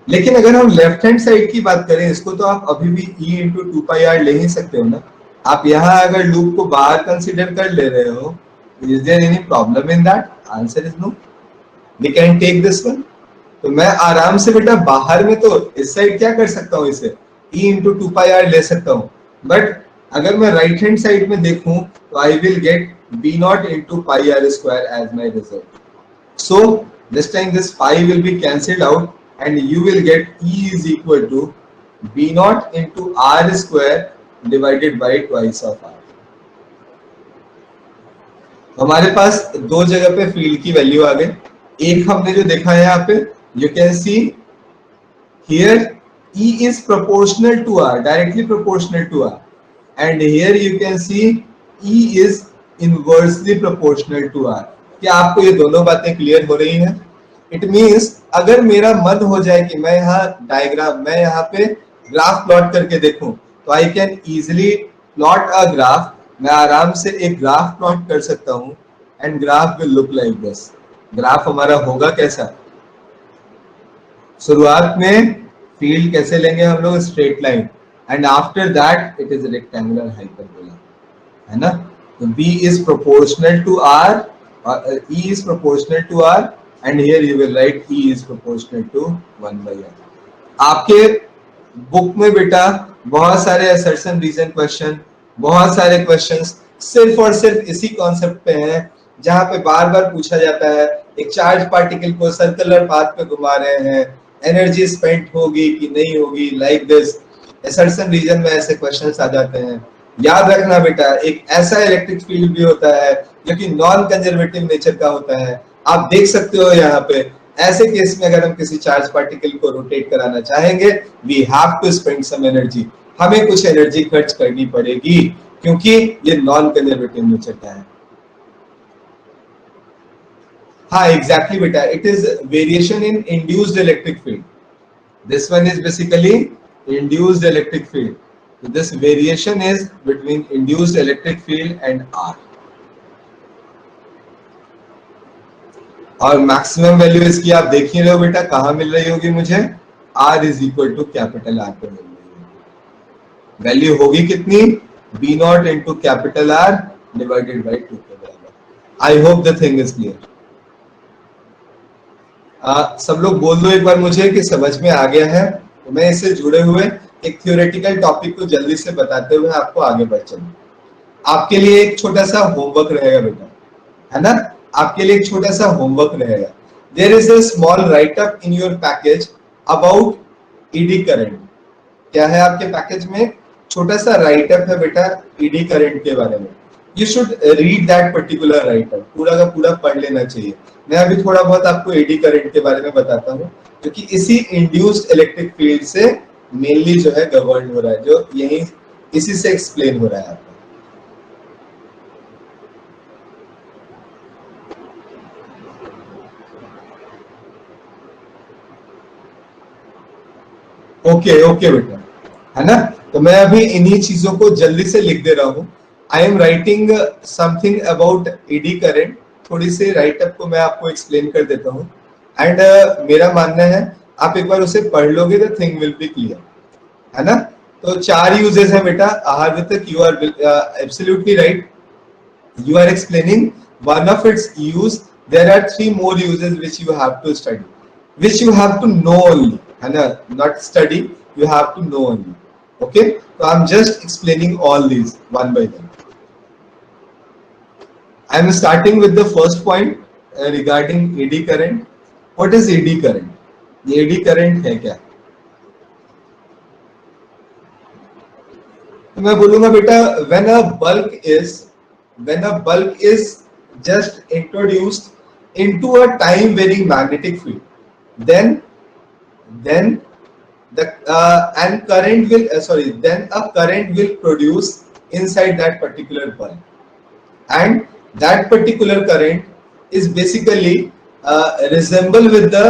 लेकिन अगर हम लेफ्ट हैंड साइड की बात करें, इसको तो आप अभी भी e into two pi r ले ही सकते हो ना। आप यहाँ अगर लूप को बाहर कंसिडर कर ले रहे हो, is there any problem in that? Answer is no, we can take this one. तो मैं आराम से बेटा बाहर में तो इस साइड क्या कर सकता हूँ, इसे e into two pi r ले सकता हूँ। बट अगर मैं राइट हैंड साइड में देखूं तो I will get b naught into pi r square as my result. So this time this pi will be cancelled out and you will get E is equal to B naught into R square divided by twice of R. हमारे पास दो जगह पे field की value आ गई। एक हमने जो देखा है यहाँ पे, you can see here E is proportional to R, directly proportional to R, and here you can see E is inversely proportional to R. क्या आपको ये दोनों बातें क्लियर हो रही हैं? इट मीन्स अगर मेरा मन हो जाए कि मैं यहाँ डायग्राम, मैं यहाँ पे ग्राफ प्लॉट करके देखूं, तो I can easily plot a graph. मैं आराम से एक ग्राफ प्लॉट कर सकता हूँ and graph will look like this. Graph हमारा होगा कैसा? शुरुआत में फील्ड कैसे लेंगे हम लोग? Straight line, and after that it is rectangular hyperbola, है ना। तो B is proportional to R, E is proportional to R, and here you will write E is proportional to 1 by R. आपके book में बेटा बहुत सारे assertion reason question, बहुत सारे क्वेश्चंस सिर्फ और सिर्फ इसी कॉन्सेप्ट पे हैं, जहां पे बार बार पूछा जाता है एक चार्ज पार्टिकल को सर्कुलर पाथ पे घुमा रहे हैं, एनर्जी स्पेंड होगी कि नहीं होगी, लाइक दिस। असर्शन रीजन में ऐसे क्वेश्चंस आ जाते हैं। याद रखना बेटा, एक ऐसा इलेक्ट्रिक फील्ड भी होता है जो कि नॉन कंजर्वेटिव नेचर का होता है। आप देख सकते हो यहाँ पे, ऐसे केस में अगर हम किसी चार्ज पार्टिकल को रोटेट कराना चाहेंगे, we have to spend some energy, हमें कुछ एनर्जी खर्च करनी पड़ेगी, क्योंकि ये नॉन कंजर्वेटिव नेचर का है। हाँ एग्जैक्टली बेटा, it is variation in induced electric field. This one is basically induced electric field. So this variation is between induced electric field and R. और मैक्सिमम वैल्यू इसकी आप देख ही रहे हो बेटा, कहाँ मिल रही होगी मुझे? R is equal to capital R पे मिल रही है। वैल्यू होगी कितनी? B naught into capital R divided by 2 के बराबर। I hope the thing is clear. सब लोग बोल दो एक बार मुझे कि समझ में आ गया है। तो मैं इससे जुड़े हुए एक थ्योरेटिकल टॉपिक को जल्दी से बताते हुए आपको आगे बढ़ चलूं। आपके लिए एक छोटा सा होमवर्क रहेगा बेटा, है ना। आपके लिए एक छोटा सा होमवर्क रहेगा। There is a small write up in your package about eddy current. क्या है आपके पैकेज में? छोटा सा राइट अप है बेटा ईडी करंट के बारे में। You should read that particular right up, पूरा का पूरा पढ़ लेना चाहिए। मैं अभी थोड़ा बहुत आपको एडी करंट के बारे में बताता हूँ, जो कि इसी इंड्यूस्ड इलेक्ट्रिक फील्ड से मेनली जो है गवर्न हो रहा है, जो यही इसी से एक्सप्लेन हो रहा है आपको। ओके ओके बेटा, है ना। तो मैं अभी इन्हीं चीजों को जल्दी से लिख दे रहा हूँ। आई am writing something about eddy current. थोड़ी सी राइटअप को मैं आपको एक्सप्लेन कर देता हूँ, एंड मेरा मानना है आप एक बार उसे पढ़ लोगे तो थिंग विल बी क्लियर, है ना। तो 4 यूजेस है बेटा। Hardik, you are absolutely right. You are explaining one of its use. There are 3 more uses which you have to study, which you have to know only, है ना, not study, you have to know only. Okay, so I'm just explaining all these one by one. I'm starting with the first point regarding AD current. What is AD current? ये AD current है क्या? तो मैं बोलूंगा बेटा, when a bulk is just introduced into a time varying magnetic field, then the and current will then a current will produce inside that particular bulk, and that particular current is basically resemble with the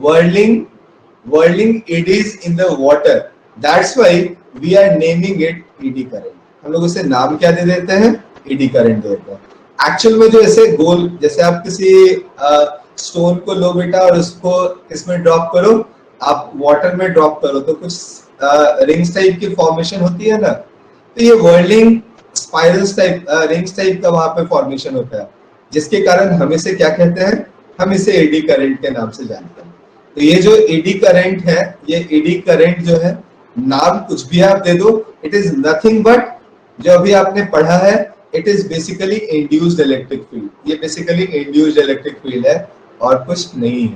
whirling eddies in the water. That's why we are naming it eddy current. हम लोग उसे नाम क्या दे देते हैं? Eddy current दे देते हैं। Actual में जो ऐसे गोल, जैसे आप किसी स्टोन को लो बेटा और उसको इसमें ड्रॉप करो, आप वाटर में ड्रॉप करो तो कुछ रिंग्स टाइप की फॉर्मेशन होती है ना, तो ये whirling spirals type rings type का वहां पे फॉर्मेशन होता है, जिसके कारण हम इसे क्या कहते हैं, हम इसे एडी करंट के नाम से जानते हैं। तो ये जो एडी करंट है, ये एडी करंट जो है, नाम कुछ भी आप दे दो, इट इज नथिंग बट, जो अभी आपने पढ़ा है, it is basically induced electric field. ये बेसिकली इंड्यूस्ड इलेक्ट्रिक फील्ड है और कुछ नहीं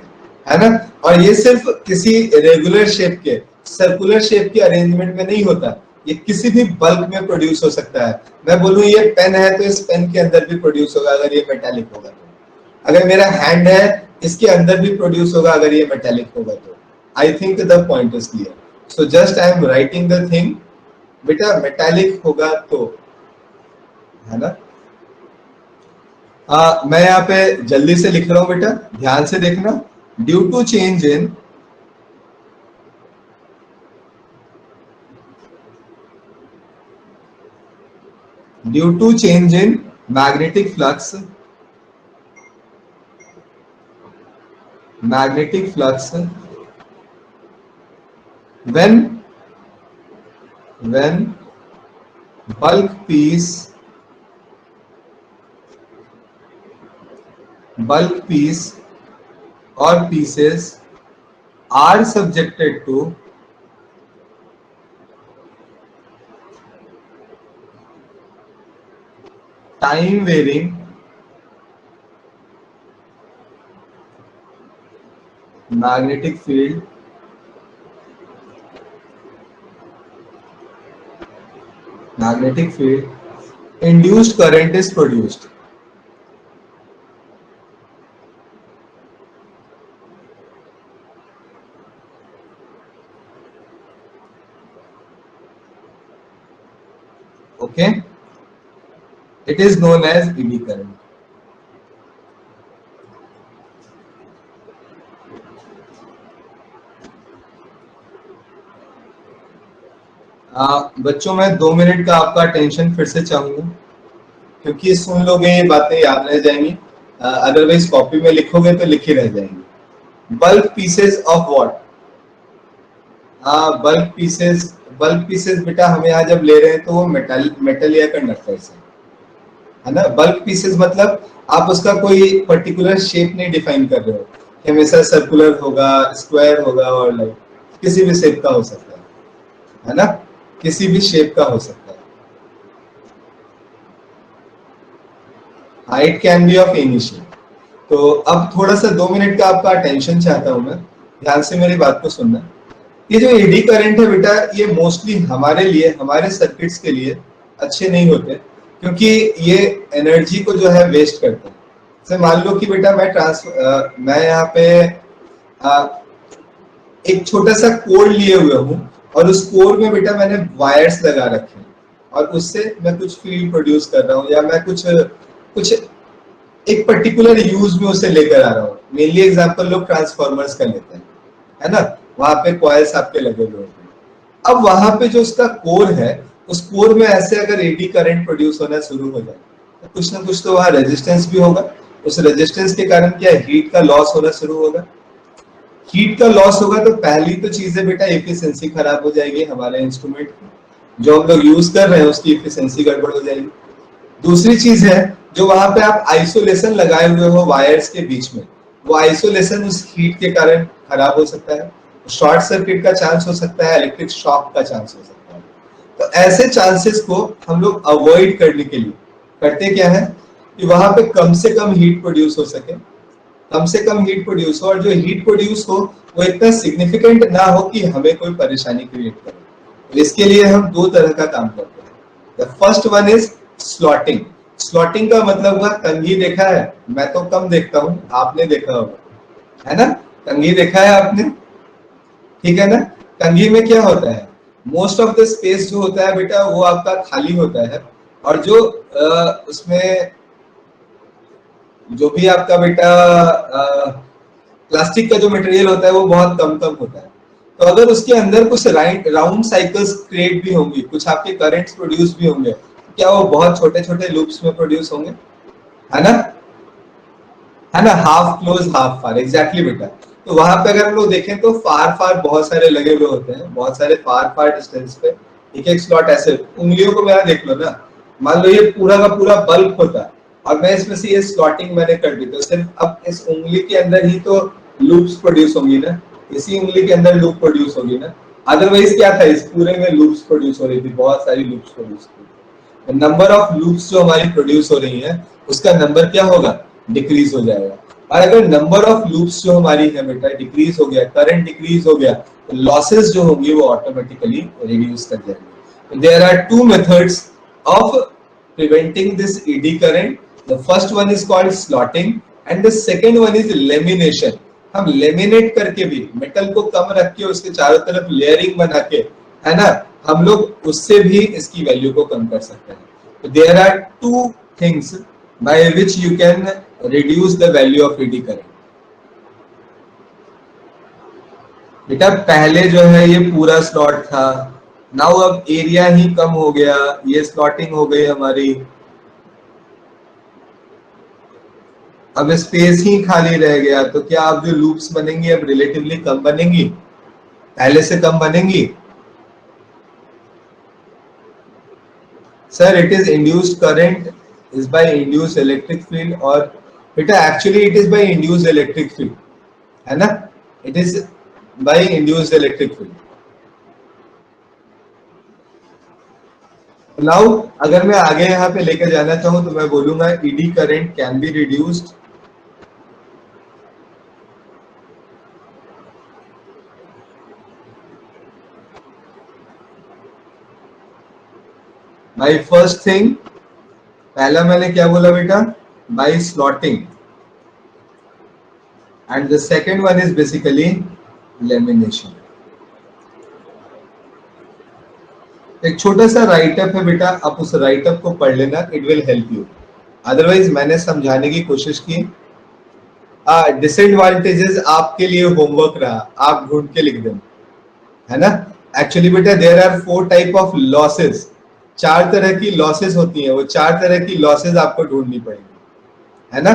है ना। और ये सिर्फ किसी रेगुलर शेप के, सर्कुलर शेप के अरेंजमेंट में नहीं होता, ये किसी भी बल्क में प्रोड्यूस हो सकता है। मैं बोलूं ये पेन है तो इस पेन के अंदर भी प्रोड्यूस होगा अगर ये मेटालिक होगा तो, अगर मेरा हैंड है इसके अंदर भी प्रोड्यूस होगा अगर ये मेटालिक होगा तो। I think the point is clear. So just I am writing the thing, बेटा मेटालिक होगा तो, है ना। मैं यहाँ पे जल्दी से लिख रहा हूं बेटा, ध्यान से देखना। Due to change in due to change in magnetic flux, when bulk piece or pieces are subjected to time varying magnetic field, induced current is produced. Okay, it is known as eddy current. बच्चों मैं 2 minute का आपका attention फिर से चाहूंगा, क्योंकि सुन लोगे ये बातें याद रह जाएंगी, अदरवाइज कॉपी में लिखोगे तो लिखी रह जाएंगी। Bulk pieces of what? Bulk pieces बेटा हम यहाँ जब ले रहे हैं तो वो मेटल या कंडक्टर से, है ना। बल्क पीसेस मतलब आप उसका कोई पर्टिकुलर शेप नहीं डिफाइन कर रहे हो कि हमेशा सर्कुलर होगा, स्क्वायर होगा, और लाइक किसी भी शेप का हो सकता है ना, किसी भी शेप का हो सकता है। Height can be of any shape. तो अब थोड़ा सा 2 मिनट का आपका अटेंशन चाहता हूं मैं, ध्यान से मेरी बात को सुनना। ये जो एडी करंट है बेटा, ये मोस्टली हमारे लिए, हमारे सर्किट्स के लिए अच्छे नहीं होते, क्योंकि ये एनर्जी को जो है वेस्ट करते हैं। जैसे मान लो कि बेटा मैं यहाँ पे एक छोटा सा कोर लिए हुए हूँ, और उस कोर में बेटा मैंने वायर्स लगा रखे हैं, और उससे मैं कुछ फील्ड प्रोड्यूस कर रहा हूँ, या मैं कुछ एक पर्टिकुलर यूज में उसे लेकर आ रहा हूँ। मेनली एग्जांपल लोग ट्रांसफॉर्मर्स का लेते हैं, है ना, वहां पे कॉइल्स आपके लगे हुए हैं। अब वहां पे जो उसका कोर है, उस कोर में ऐसे अगर एडी करंट प्रोड्यूस होना शुरू हो जाए तो कुछ ना कुछ तो वहां रेजिस्टेंस भी होगा। उस रेजिस्टेंस के कारण क्या, हीट का लॉस होना शुरू होगा। हीट का लॉस होगा तो पहली तो चीज है बेटा, एफिशिएंसी खराब हो जाएगी हमारे इंस्ट्रूमेंट की, जो हम लोग यूज कर रहे हैं उसकी एफिशिएंसी गड़बड़ हो जाएगी। दूसरी चीज है, जो वहां पे आप आइसोलेशन लगाए हुए हो वायर्स के बीच में, वो आइसोलेशन उस हीट के कारण खराब हो सकता है, शॉर्ट सर्किट का चांस हो सकता है, इलेक्ट्रिक शॉक का चांस हो सकता है। तो ऐसे चांसेस को हम लोग अवॉइड करने के लिए करते क्या है कि वहां पे कम से कम हीट प्रोड्यूस हो सके, कम से कम हीट प्रोड्यूस हो, और जो हीट प्रोड्यूस हो वो इतना सिग्निफिकेंट ना हो कि हमें कोई परेशानी क्रिएट करे। तो इसके लिए हम 2 तरह का काम करते हैं। The first one is slotting. Slotting का मतलब हुआ, कंघी देखा है? मैं तो कम देखता हूँ, आपने देखा होगा, है ना, कंघी देखा है आपने, ठीक है ना। कंघी में क्या होता है, मोस्ट ऑफ द स्पेस जो होता है बेटा वो आपका खाली होता है, और जो उसमें जो भी आपका बेटा प्लास्टिक का जो मटेरियल होता है वो बहुत कम कम होता है। तो अगर उसके अंदर कुछ राउंड साइकिल्स क्रिएट भी होंगी, कुछ आपके करंट्स प्रोड्यूस भी होंगे, क्या वो बहुत छोटे छोटे लूप्स में प्रोड्यूस होंगे, है ना, है ना, हाफ क्लोज हाफ फार, एग्जैक्टली बेटा। तो वहां पे अगर हम लोग देखें तो फार फार बहुत सारे लगे हुए होते हैं, बहुत सारे फार फार डिस्टेंस पे एक एक स्लॉट ऐसे, उंगलियों को मेरा देख लो ना, मान लो ये पूरा का पूरा बल्ब होता है और मैं इसमें से ये स्लॉटिंग मैंने कर दी, तो सिर्फ अब इस उंगली के अंदर ही तो लूप्स प्रोड्यूस होंगी ना, इसी उंगली के अंदर लूप प्रोड्यूस होगी ना। अदरवाइज क्या था, इस पूरे में लूप्स प्रोड्यूस हो रही थी, बहुत सारी लूप्स प्रोड्यूस हो रही थी। नंबर ऑफ लूप्स जो हमारी प्रोड्यूस हो रही है उसका नंबर क्या होगा, डिक्रीज हो जाएगा। और अगर नंबर ऑफ लूप्स जो हमारी है बेटा डिक्रीज हो गया, करंट डिक्रीज हो गया, तो लॉसेस जो होंगी वो ऑटोमेटिकली रिड्यूस कर जाएंगे। There are two methods of preventing this eddy current. The first one is called slotting and the second one is lamination. हम लेमिनेट करके भी मेटल को कम रख के उसके चारों तरफ लेयरिंग बना के, है ना, हम लोग उससे भी इसकी वैल्यू को कम कर सकते हैं। There are two things by which you can reduce the value of eddy current. बेटा पहले जो है ये पूरा स्लॉट था, नाउ अब एरिया ही कम हो गया, ये स्लॉटिंग हो गई हमारी, अब स्पेस ही खाली रह गया, तो क्या अब जो लूप्स बनेंगी अब रिलेटिवली कम बनेंगी, पहले से कम बनेंगी? Sir it is induced current is by induced electric field, और बेटा actually it is by induced electric field, है ना, it is by induced electric field. Now अगर मैं आगे यहाँ पे लेकर जाना चाहूँ तो मैं बोलूंगा eddy current can be reduced by first thing, पहला मैंने क्या बोला बेटा, by slotting, and the second one is basically lamination. एक छोटा सा राइटअप है बेटा, आप उस राइटअप को पढ़ लेना, it will help you. Otherwise मैंने समझाने की कोशिश की, डिसएडवांटेजेस आपके लिए होमवर्क रहा, आप ढूंढ के लिख देना, है ना। एक्चुअली बेटा there are 4 type of losses, 4 तरह की लॉसेस होती हैं, वो 4 तरह की लॉसेस आपको ढूंढनी पड़ेगी, है ना।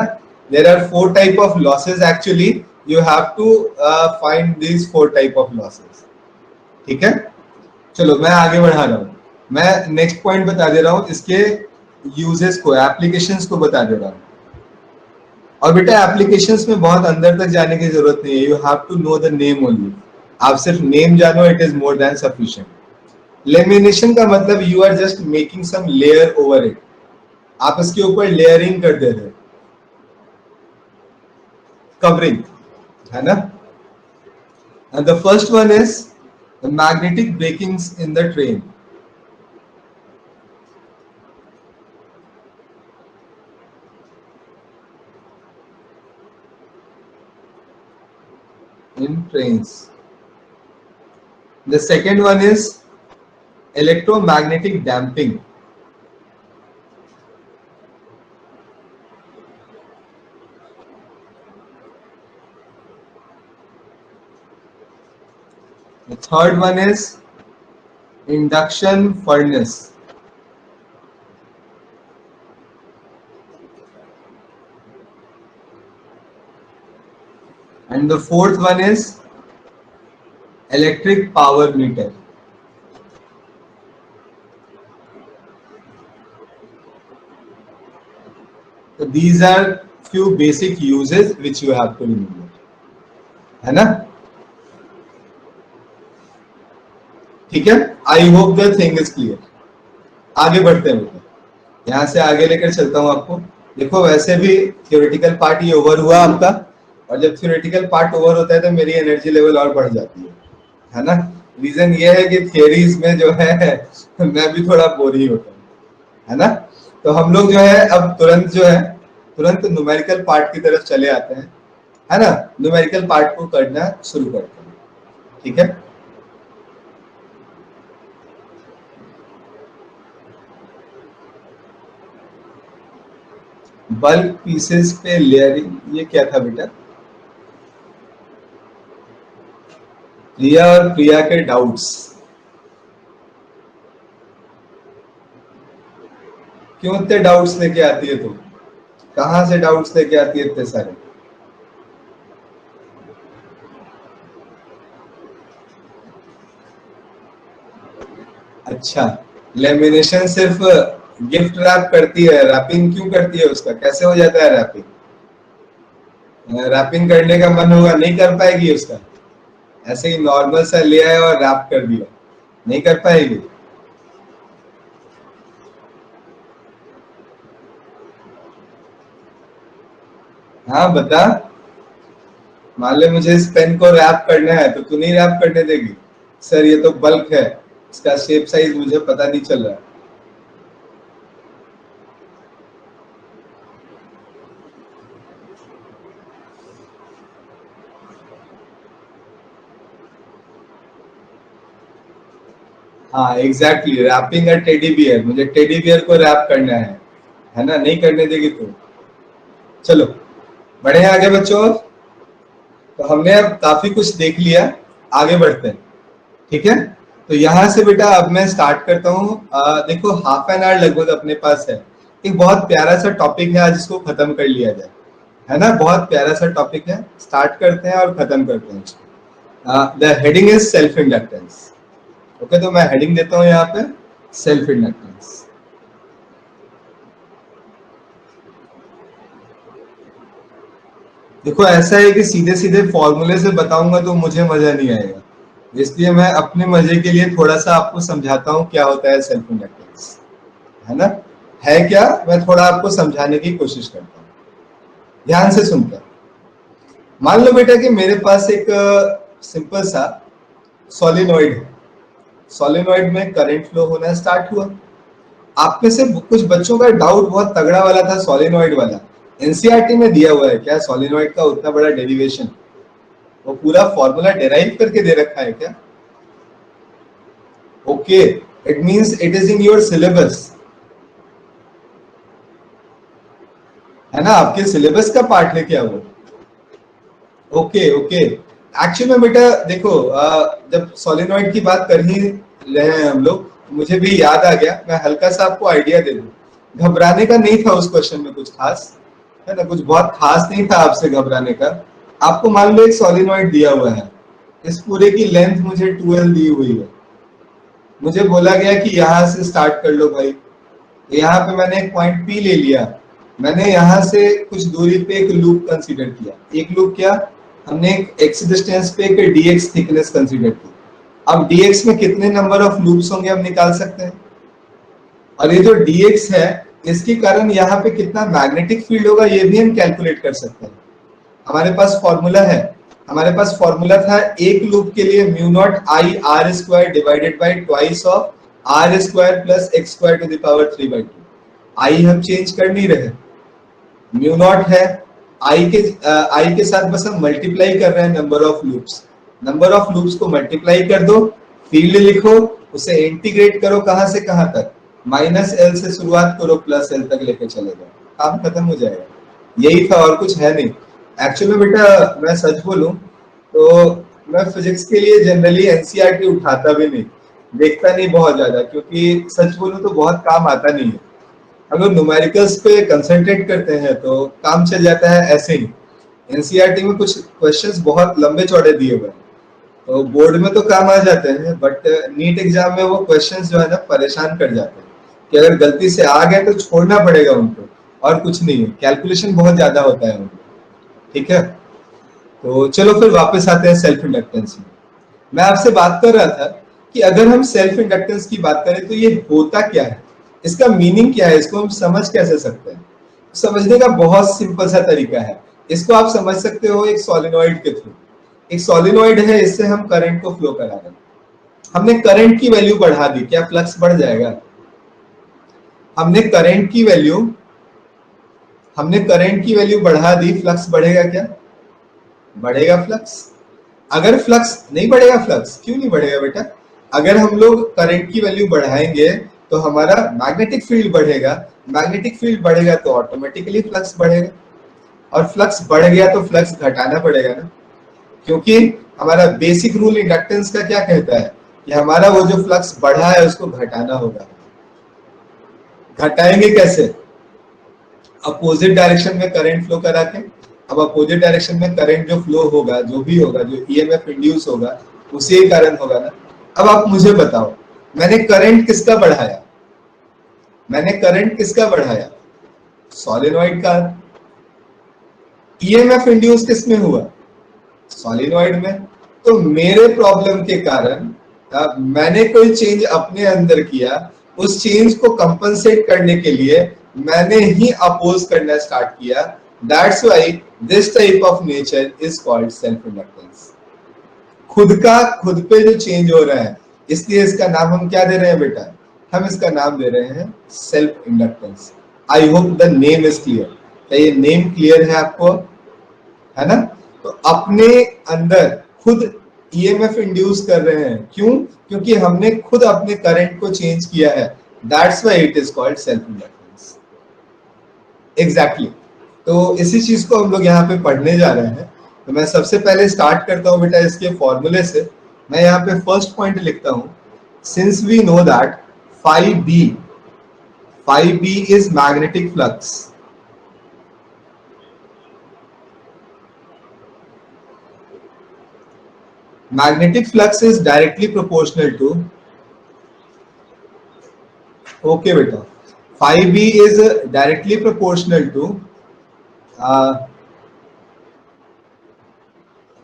There are 4 type of losses, actually you have to find this 4 type of losses, ठीक है। चलो मैं आगे बढ़ा रहा हूँ, मैं नेक्स्ट पॉइंट बता दे रहा हूँ, इसके यूजेस को, एप्लीकेशंस को बता दे रहा हूँ। और बेटा एप्लीकेशंस में बहुत अंदर तक जाने की जरूरत नहीं है, you have to know the name only, आप सिर्फ नेम जानो, it is more than sufficient. Lamination का मतलब you are just making some layer over it, आप इसके ऊपर लेयरिंग कर दे रहे, कवरिंग, है ना। And the first one is the magnetic breakings in the train. In trains. The second one is electromagnetic damping. The third one is induction furnace. And the fourth one is electric power meter. So these are few basic uses which you have to remember, है ना, ठीक है। आई hope the thing is clear. आगे बढ़ते हैं बेटा, यहाँ से आगे लेकर चलता हूँ आपको। देखो वैसे भी थियोरेटिकल पार्ट ये ओवर हुआ आपका, और जब थियोरेटिकल पार्ट ओवर होता है तो मेरी एनर्जी लेवल और बढ़ जाती है ना। रीजन ये है कि थियरीज में जो है मैं भी थोड़ा बोर ही होता हूँ, है ना। तो हम लोग जो है अब तुरंत जो है तुरंत न्यूमेरिकल पार्ट की तरफ चले आते हैं, है ना। न्यूमेरिकल पार्ट को करना शुरू करते हैं, ठीक है। बल्क पीसेस पे लेयरिंग, ये क्या था बेटा? प्रिया और प्रिया के डाउट्स, क्यों इतने डाउट्स लेके आती है तुम? कहां से डाउट्स लेके आती है इतने सारे? अच्छा, लेमिनेशन सिर्फ गिफ्ट रैप करती है, रैपिंग क्यों करती है? उसका कैसे हो जाता है रैपिंग? रैपिंग करने का मन होगा, नहीं कर पाएगी उसका। ऐसे ही नॉर्मल सा ले आया और रैप कर दिया, नहीं कर पाएगी। हाँ बता। मान ले मुझे इस पेन को रैप करना है तो तू नहीं रैप करने देगी? सर ये तो बल्क है, इसका शेप साइज मुझे पता नहीं चल रहा। हाँ एग्जैक्टली, रैपिंग अ टेडी बियर, मुझे टेडी बियर को रैप करना है ना? नहीं करने देगी तू। चलो बढ़े हैं आगे बच्चों। तो हमने अब काफी कुछ देख लिया, आगे बढ़ते हैं। ठीक है, तो यहाँ से बेटा अब मैं स्टार्ट करता हूँ। देखो हाफ एन आवर लगभग अपने पास है। एक बहुत प्यारा सा टॉपिक है, आज इसको खत्म कर लिया जाए, है ना? बहुत प्यारा सा टॉपिक है, स्टार्ट करते हैं और खत्म करते हैं इसको। The heading is self inductance. Okay, तो मैं हेडिंग देता हूँ यहाँ पे, सेल्फ इंडक्टेंस। देखो ऐसा है कि सीधे सीधे फॉर्मूले से बताऊंगा तो मुझे मजा नहीं आएगा, इसलिए मैं अपने मजे के लिए थोड़ा सा आपको समझाता हूँ क्या होता है सेल्फ इंडक्टेंस, है ना? है क्या, मैं थोड़ा आपको समझाने की कोशिश करता हूँ, ध्यान से सुनते हैं। मान लो बेटा कि मेरे पास एक सिंपल सा सोलिनॉइड है। सोलिनॉइड में करंट फ्लो होना स्टार्ट हुआ। आप में से कुछ बच्चों का डाउट बहुत तगड़ा वाला था सोलिनॉइड वाला। एनसीईआरटी में दिया हुआ है क्या सोलिनॉइड का उतना बड़ा डेरिवेशन? वो पूरा फॉर्मूला डेराइव करके दे रखा है क्या? Okay, it means it is in your syllabus, है ना? आपके सिलेबस का पार्ट है क्या वो? Okay okay. एक्चुअली में बेटा देखो, जब सोलिनॉइड की बात कर ही रहे हैं हम लोग, मुझे भी याद आ गया, मैं हल्का सा आपको आइडिया दे दूं। घबराने का नहीं था उस क्वेश्चन में कुछ खास, है ना? कुछ बहुत खास नहीं था आपसे घबराने का। आपको मान लो एक सोलिनॉइड दिया हुआ है, इस पूरे की लेंथ मुझे 12 दी हुई है। मुझे बोला गया कि यहाँ से स्टार्ट कर लो भाई। तो यहाँ पे मैंने एक पॉइंट पी ले लिया। मैंने यहाँ से कुछ दूरी पे एक लूप कंसीडर किया। एक लूप क्या, हमने एक एक्स डिस्टेंस पे एक डीएक्स थिकनेस कंसीडर की। अब डीएक्स में कितने नंबर ऑफ लूप्स होंगे हम निकाल सकते हैं। और ये जो डीएक्स है, इसके कारण यहाँ पे कितना मैग्नेटिक फील्ड होगा ये भी हम कैलकुलेट कर सकते हैं। हमारे पास फॉर्मूला है, हमारे पास फॉर्मूला था एक लूप के लिए mu naught I R square divided by twice of R square plus x square to the power 3/2। I हम चेंज कर नहीं रहे, म्यू नॉट है। आई के साथ बस हम मल्टीप्लाई कर रहे हैं number of loops. Number of loops को मल्टीप्लाई कर दो, फील्ड लिखो, उसे इंटीग्रेट करो कहां से कहां तक, -L से शुरुआत करो प्लस L तक लेके चले जाओ, काम खत्म हो जाएगा। यही था और कुछ है नहीं। एक्चुअली बेटा मैं सच बोलूं तो मैं फिजिक्स के लिए जनरली एनसीईआरटी उठाता भी नहीं, देखता नहीं बहुत ज्यादा, क्योंकि सच बोलूं तो बहुत काम आता नहीं है। हम लोग न्यूमेरिकल्स पे कंसंट्रेट करते हैं तो काम चल जाता है ऐसे ही। एनसीईआरटी में कुछ क्वेश्चंस बहुत लंबे चौड़े दिए हुए हैं, तो बोर्ड में तो काम आ जाते हैं, बट नीट एग्जाम में वो क्वेश्चंस जो है ना परेशान कर जाते हैं कि अगर गलती से आ गए तो छोड़ना पड़ेगा उनको, और कुछ नहीं है, कैलकुलेशन बहुत ज्यादा होता है उनको। ठीक है, तो चलो फिर वापस आते हैं सेल्फ इंडक्टेंस में। मैं आपसे बात कर रहा था कि अगर हम सेल्फ इंडक्टेंस की बात करें तो ये होता क्या है, इसका मीनिंग क्या है, इसको हम समझ कैसे सकते हैं? समझने का बहुत सिंपल सा तरीका है। इसको आप समझ सकते हो एक सोलिनॉइड के थ्रू। एक सोलिनॉइड है, इससे हम करंट को फ्लो करा रहे हैं। हमने करंट की वैल्यू बढ़ा दी, क्या फ्लक्स बढ़ जाएगा? हमने करंट की वैल्यू हमने करंट की वैल्यू बढ़ा दी, फ्लक्स बढ़ेगा क्या? बढ़ेगा फ्लक्स। अगर फ्लक्स नहीं बढ़ेगा, फ्लक्स क्यों नहीं बढ़ेगा बेटा? अगर हम लोग करंट की वैल्यू बढ़ाएंगे तो हमारा मैग्नेटिक फील्ड बढ़ेगा। मैग्नेटिक फील्ड बढ़ेगा तो ऑटोमेटिकली फ्लक्स बढ़ेगा, और फ्लक्स बढ़ गया तो फ्लक्स घटाना पड़ेगा ना, क्योंकि हमारा बेसिक रूल इंडक्टेंस का क्या कहता है कि हमारा वो जो फ्लक्स बढ़ा है उसको घटाना होगा। घटाएंगे कैसे? अपोजिट डायरेक्शन में करंट फ्लो करा के। अब अपोजिट डायरेक्शन में करंट जो फ्लो होगा, जो भी होगा, जो ईएमएफ इंड्यूस होगा, उसी के कारण होगा ना। अब आप मुझे बताओ, मैंने करंट किसका बढ़ाया? मैंने करंट किसका बढ़ाया? सोलेनॉइड का। ईएमएफ इंड्यूस किस में हुआ? सोलेनॉइड में। तो मेरे प्रॉब्लम के कारण मैंने कोई चेंज अपने अंदर किया, उस चेंज को कंपनसेट करने के लिए मैंने ही अपोज करना स्टार्ट किया। That's why this type of nature is called self inductance. खुद पे जो चेंज हो रहा है, इसलिए इसका नाम हम क्या दे रहे हैं बेटा? हम इसका नाम दे रहे हैं self inductance. I hope the name is clear. क्या ये नेम क्लियर है आपको? है ना? तो अपने अंदर खुद ईएमएफ इंड्यूस कर रहे हैं। क्यों? क्योंकि हमने खुद अपने करंट को चेंज किया है। That's why it is called self inductance. Exactly. तो इसी चीज को हम लोग यहाँ पे पढ़ने जा रहे हैं। तो मैं सबसे पहले स्टार्ट करता हूँ बेटा इसके फॉर्मूले से। मैं यहाँ पे फर्स्ट पॉइंट लिखता हूँ, since we know that phi b is magnetic flux. Magnetic flux is directly proportional to, okay beta, phi b is directly proportional to uh,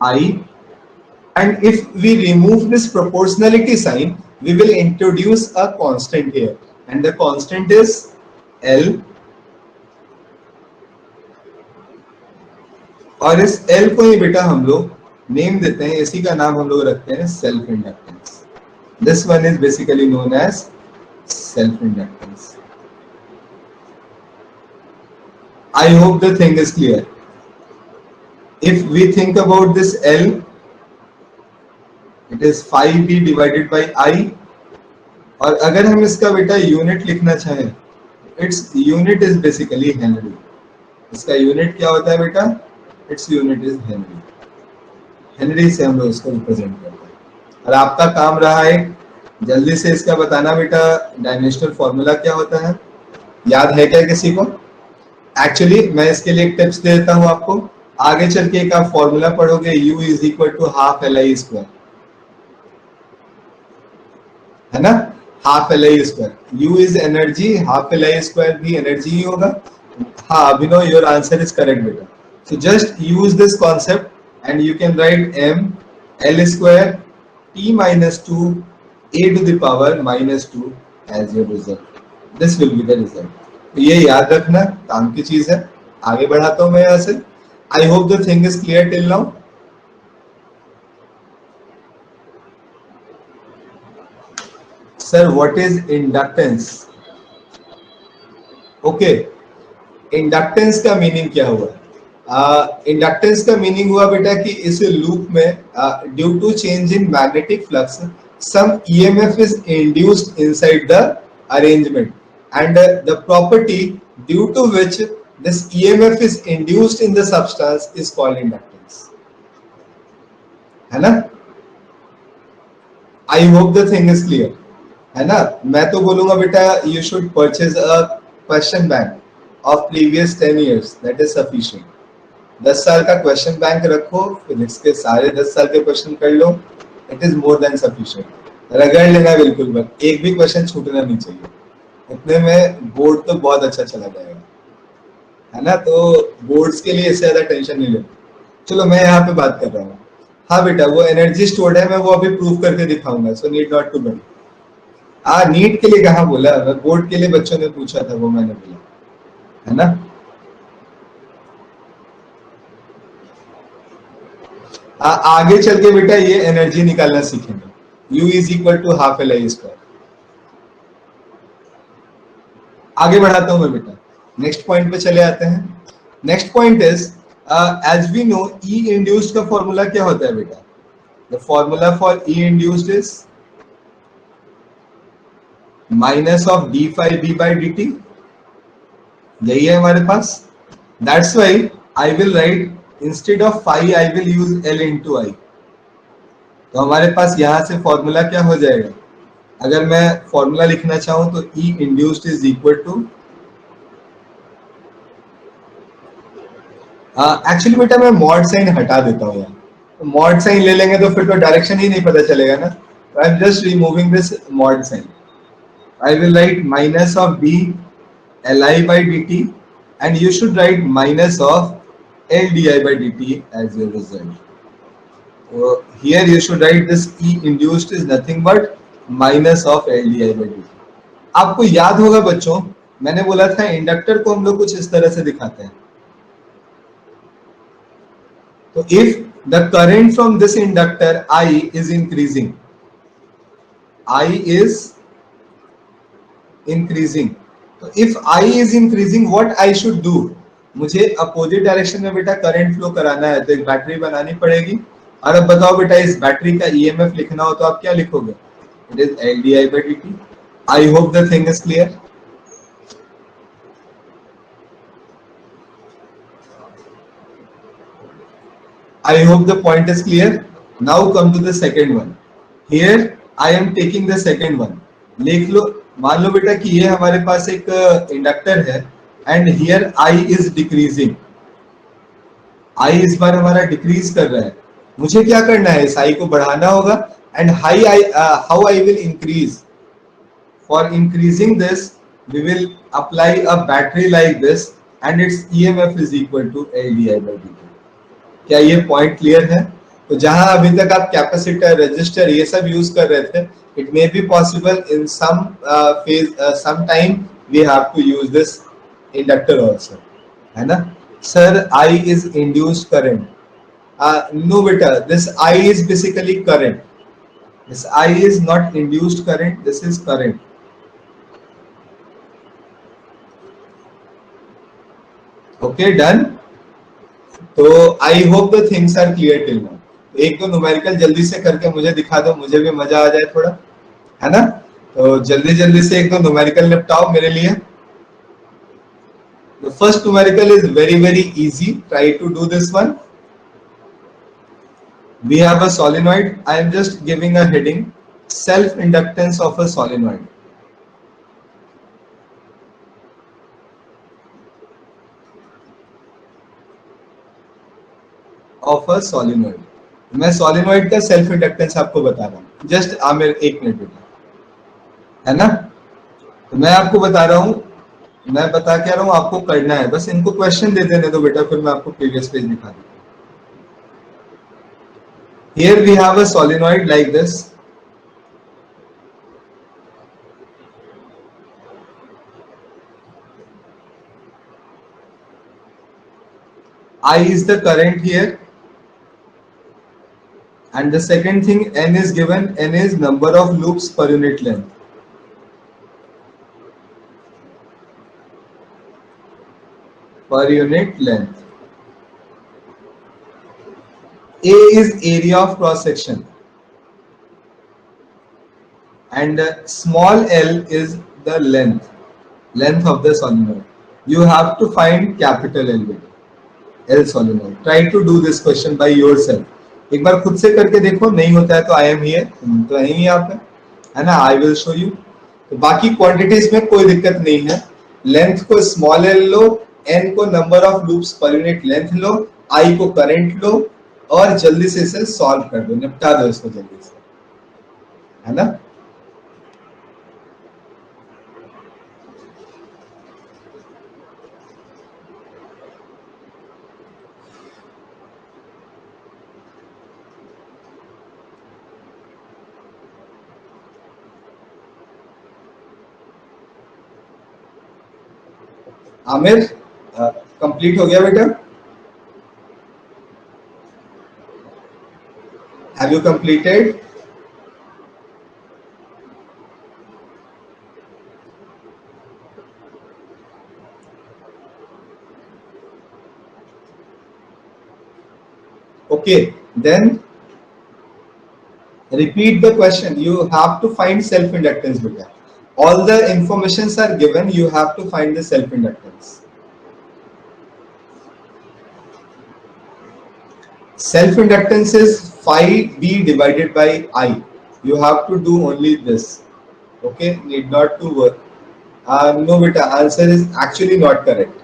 I, and if we remove this proportionality sign, we will introduce a constant here, and the constant is L, और इस L को ही बेटा हम लोग name देते हैं, इसी का नाम हम लोग रखते हैं self inductance. This one is basically known as self inductance. I hope the thing is clear. If we think about this L, it is phi b divided by I, और अगर हम इसका बेटा यूनिट लिखना चाहें, its unit is basically Henry. इसका unit क्या होता है बेटा? Its unit is Henry. Henry से हम लोग इसको रिप्रेजेंट करते हैं। और आपका काम रहा है जल्दी से इसका बताना बेटा, डायमेंशनल फॉर्मूला क्या होता है? याद है क्या किसी को? एक्चुअली मैं इसके लिए एक टिप्स दे देता हूं आपको। आगे चल के एक आप फॉर्मूला पढ़ोगे, U is equal to half L I square, है ना? Half L I square. U is energy, half L I square भी एनर्जी ही होगा। हाँ Abhinav, your answer is correct बेटा। So just use this concept and you can write m l square t minus 2 a to the power minus 2 as your result. This will be the result. तो ये याद रखना, काम की चीज है। आगे बढ़ाता हूं मैं यहाँ से। I hope the thing is clear till now. Sir, what is inductance? Okay, inductance का मीनिंग क्या हुआ? इंडक्टेंस का मीनिंग हुआ बेटा कि इस लूप में due to change in magnetic flux some EMF is induced inside the arrangement, and the property due to which this EMF is induced in the substance is called inductance. है ना? I hope the thing is clear. है ना? मैं तो बोलूंगा बेटा you should purchase a question bank of previous 10 years, that is sufficient. 10 साल का क्वेश्चन बैंक रखो, फिजिक्स के सारे 10 साल के क्वेश्चन कर लो, it is more than sufficient. रगड़ लेना बिल्कुल, बस एक भी क्वेश्चन छूटना नहीं चाहिए। इतने में बोर्ड तो बहुत अच्छा चला जाएगा, है ना? तो बोर्ड्स के लिए इससे ज्यादा टेंशन नहीं लेना। चलो मैं यहाँ पे बात कर रहा हूँ। हाँ बेटा, वो एनर्जी स्टोर्ड है, मैं वो अभी प्रूव करके दिखाऊंगा, so need not to worry. NEET के लिए कहाँ बोला, बोर्ड के लिए बच्चों ने पूछा था, वो मैंने बोला, है ना? आगे चल के बेटा ये एनर्जी निकालना सीखेंगे। U is equal to half L I square. आगे बढ़ाता हूं मैं बेटा, नेक्स्ट पॉइंट पे चले आते हैं। Next point is as we know E induced का फॉर्मूला क्या होता है बेटा? The formula for E induced is minus of D phi B by D T. यही है हमारे पास। That's why I will write instead of phi I will use L into I. तो हमारे पास यहां से फॉर्मूला क्या हो जाएगा? अगर मैं फॉर्मूला लिखना चाहूं तो E induced is equal to, actually बेटा मैं मॉड साइन हटा देता हूं यार। तो मॉड साइन ले लेंगे तो फिर तो डायरेक्शन ही नहीं पता चलेगा ना। I'm just removing this mod sign. I will write minus of d Li by dt, and you should write minus of Ldi by dt as your result. Here you should write this E induced is nothing but minus of Ldi by dt. आपको याद होगा बच्चों, मैंने बोला था inductor को हम लोग कुछ इस तरह से दिखाते हैं. तो if the current from this inductor I is increasing, I is increasing. तो if I is increasing, what I should do? मुझे अपोजिट डायरेक्शन में बेटा करंट फ्लो कराना है, तो एक बैटरी बनानी पड़ेगी. और अब बताओ बेटा, इस बैटरी का ईएमएफ लिखना हो तो आप क्या लिखोगे? It is L d I by D T. I hope the thing is clear. I hope the point is clear. Now come to the second one. Here I am taking the second one. लिख लो, मान लो बेटा कि ये हमारे पास एक inductor है and here I is decreasing. I इस बार हमारा डिक्रीज कर रहा है. मुझे क्या करना है? इस आई को बढ़ाना होगा. And high I how I will increase? For increasing this we will apply a battery like this and its EMF is equal to L d I by D t. क्या ये पॉइंट क्लियर है? तो जहां अभी तक आप capacitor, register ये सब यूज कर रहे थे, it may be possible in some phase, some time we have to use this inductor also, है ना? Sir I is induced current. No बेटा, this I is basically current. This I is not induced current, this is current. Okay, done. तो I hope the things are clear till now. एक दो numerical जल्दी से करके मुझे दिखा दो, मुझे भी मजा आ जाए थोड़ा, है ना? तो जल्दी जल्दी से एक दो न्यूमेरिकल निपटाओ मेरे लिए. The first numerical is very easy. Try to do this one. We have a solenoid. I am just giving a heading: self inductance of a solenoid. Of a solenoid. मैं solenoid का self inductance आपको बता रहा हूँ. Just Aamir एक minute बेटा, है ना? तो मैं आपको बता रहा हूँ, मैं बता क्या रहा हूँ, आपको करना है. बस इनको क्वेश्चन दे देने दो बेटा, फिर मैं आपको प्रीवियस पेज दिखा दूँ. Here we have a solenoid like this. I is the current here. And the second thing, n is given. N is number of loops per unit length. Per unit length. A is area of cross section. And small l is the length of the solenoid. You have to find capital L with L solenoid. Try to do this question by yourself. एक बार खुद से करके देखो, नहीं होता है तो I am here, तो यही आप है ना? I will show you. तो बाकी क्वांटिटीज में कोई दिक्कत नहीं है. लेंथ को स्मॉल एल लो, एन को नंबर ऑफ लूप्स पर यूनिट लेंथ लो, आई को करंट लो, और जल्दी से इसे सॉल्व कर दो, निपटा दो इसको जल्दी से, है ना? आमिर, कंप्लीट हो गया बेटा? Have you completed? Okay, then repeat the question. You have to find self inductance beta. All the informations are given, you have to find the self inductance. Self inductance is phi b divided by I. You have to do only this. Okay, need not to work. No beta, answer is actually not correct.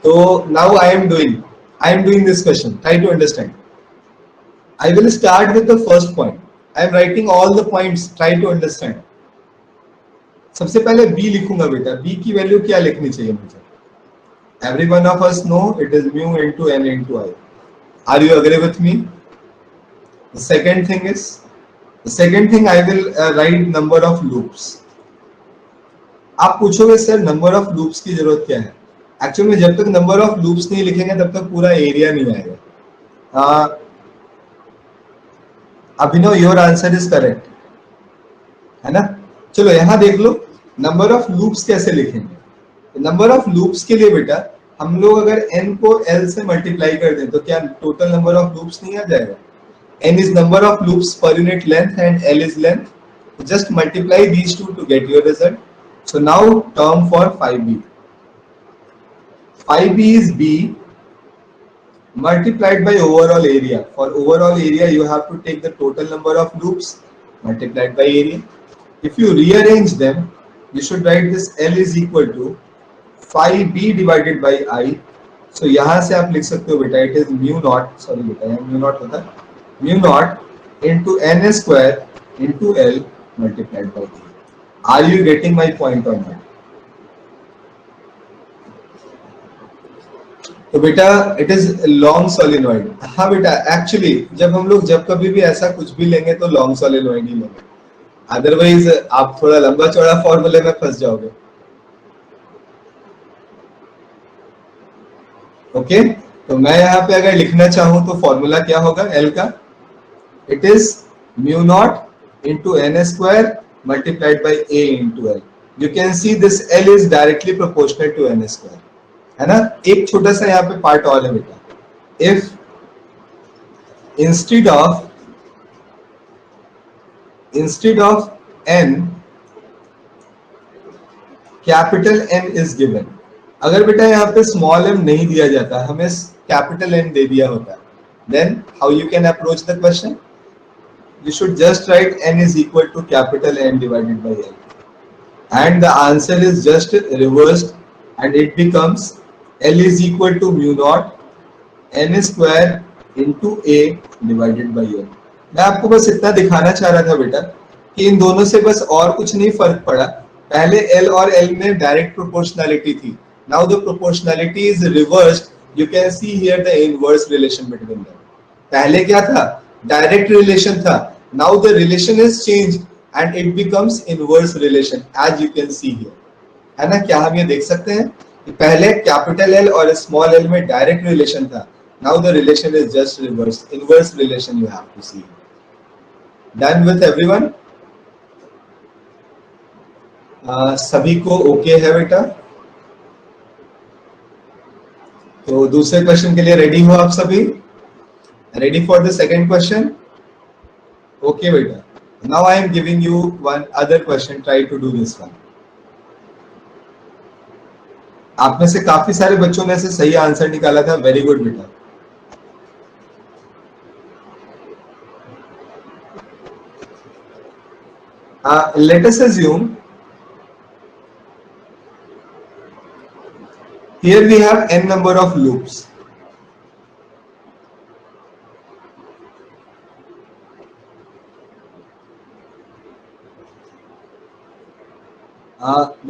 So now I am doing. I am doing this question. Try to understand. I will start with the first point. I am writing all the points. Try to understand. सबसे पहले b लिखूंगा बेटा. b की value क्या लिखनी चाहिए मुझे? Every one of us know it is mu into n into I. Are you agree with me? The second thing I will write number of loops. आप पूछोगे सर नंबर ऑफ लूप्स की जरूरत क्या है? एक्चुअली में जब तक number of loops नहीं लिखेंगे तब तक पूरा एरिया नहीं आएगा. अभिनव योर आंसर इज करेक्ट है ना. चलो यहां देख लो नंबर ऑफ लूप्स कैसे लिखेंगे. नंबर ऑफ लूप्स के लिए बेटा हम लोग अगर n को l से मल्टीप्लाई कर दें तो क्या टोटल नंबर ऑफ लूप्स नहीं आ जाएगा? n is number of loops per unit length and l is length. Just multiply these two to get your result. So now term for 5b. 5b is b multiplied by overall area. For overall area you have to take the total number of loops multiplied by area. If you rearrange them, you should write this L is equal to 5b divided by I. So यहाँ से आप लिख सकते हो बेटा it is mu naught, sorry बेटा यहाँ mu naught होता है, mu naught into n square into L multiplied by A. Are you getting my point or not? तो बेटा इट इज लॉन्ग सोलिनॉइड. हाँ बेटा एक्चुअली जब कभी भी ऐसा कुछ भी लेंगे तो लॉन्ग सोलिनॉइड ही लेंगे, अदरवाइज आप थोड़ा लंबा चौड़ा फॉर्मूले में फंस जाओगे. ओके तो मैं यहाँ पे अगर लिखना चाहूं तो फॉर्मूला क्या होगा एल का? It is mu naught into n square multiplied by A into L. You can see this L is directly proportional to n square है ना. एक छोटा सा यहाँ पे पार्ट और है बेटा. If instead of n capital N is given. अगर बेटा यहाँ पे स्मॉल m नहीं दिया जाता, हमें कैपिटल N दे दिया होता, then how you can approach the question? You should just write n is equal to capital N divided by L, and the answer is just reversed, and it becomes L is equal to mu naught n square into A divided by L. मैं आपको बस इतना दिखाना चाह रहा था बेटा कि इन दोनों से बस और कुछ नहीं फर्क पड़ा. पहले L और L में डायरेक्ट प्रोपोर्शनलिटी थी. Now the proportionality is reversed. You can see here the inverse relation between them. पहले क्या था? डायरेक्ट रिलेशन था. Now the relation is changed and it becomes inverse relation as you can see here. है ना. क्या हम ये देख सकते हैं कि पहले कैपिटल L और स्मॉल l में डायरेक्ट रिलेशन था. Now the relation is just reverse, inverse relation you have to see. Done with everyone? सभी को ओके है बेटा? तो दूसरे क्वेश्चन के लिए रेडी हो आप सभी? Ready for the second question? Okay beta. Now I am giving you one other question. Try to do this one. आप में से काफी सारे बच्चों ने से सही आंसर निकाला था. वेरी गुड बेटा. Let us assume here we have n number of loops.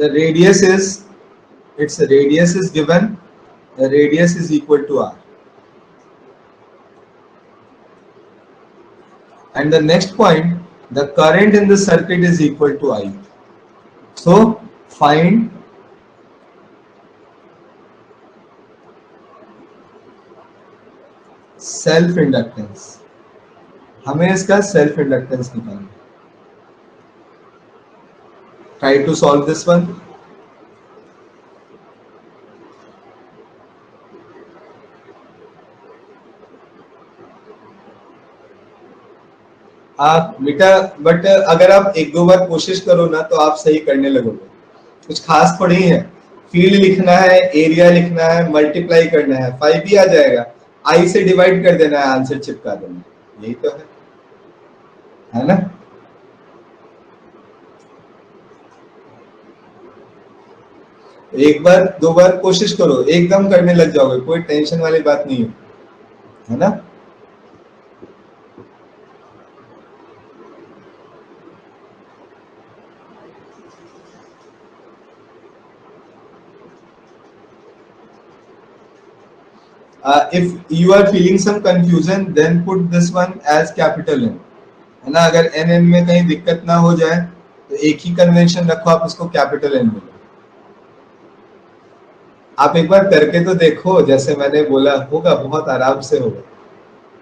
The radius is, its radius is given, the radius is equal to r, and the next point, the current in the circuit is equal to I. So find self inductance. हमें इसका self inductance निकालना. Try to solve this one. बेटा but अगर आप एक दो बार कोशिश करो ना तो आप सही करने लगोगे. कुछ खास थोड़ी है. फील्ड लिखना है, एरिया लिखना है, मल्टीप्लाई करना है, 5 भी आ जाएगा. आई से डिवाइड कर देना है, आंसर चिपका देना. यही तो है ना. एक बार दो बार कोशिश करो, एकदम करने लग जाओगे, कोई टेंशन वाली बात नहीं है. है ना? If you are feeling some confusion, then put this one as capital N, है ना? अगर एन एन में कहीं दिक्कत ना हो जाए तो एक ही कन्वेंशन रखो, आप इसको कैपिटल एन बोलो। आप एक बार करके तो देखो, जैसे मैंने बोला, होगा, बहुत आराम से होगा।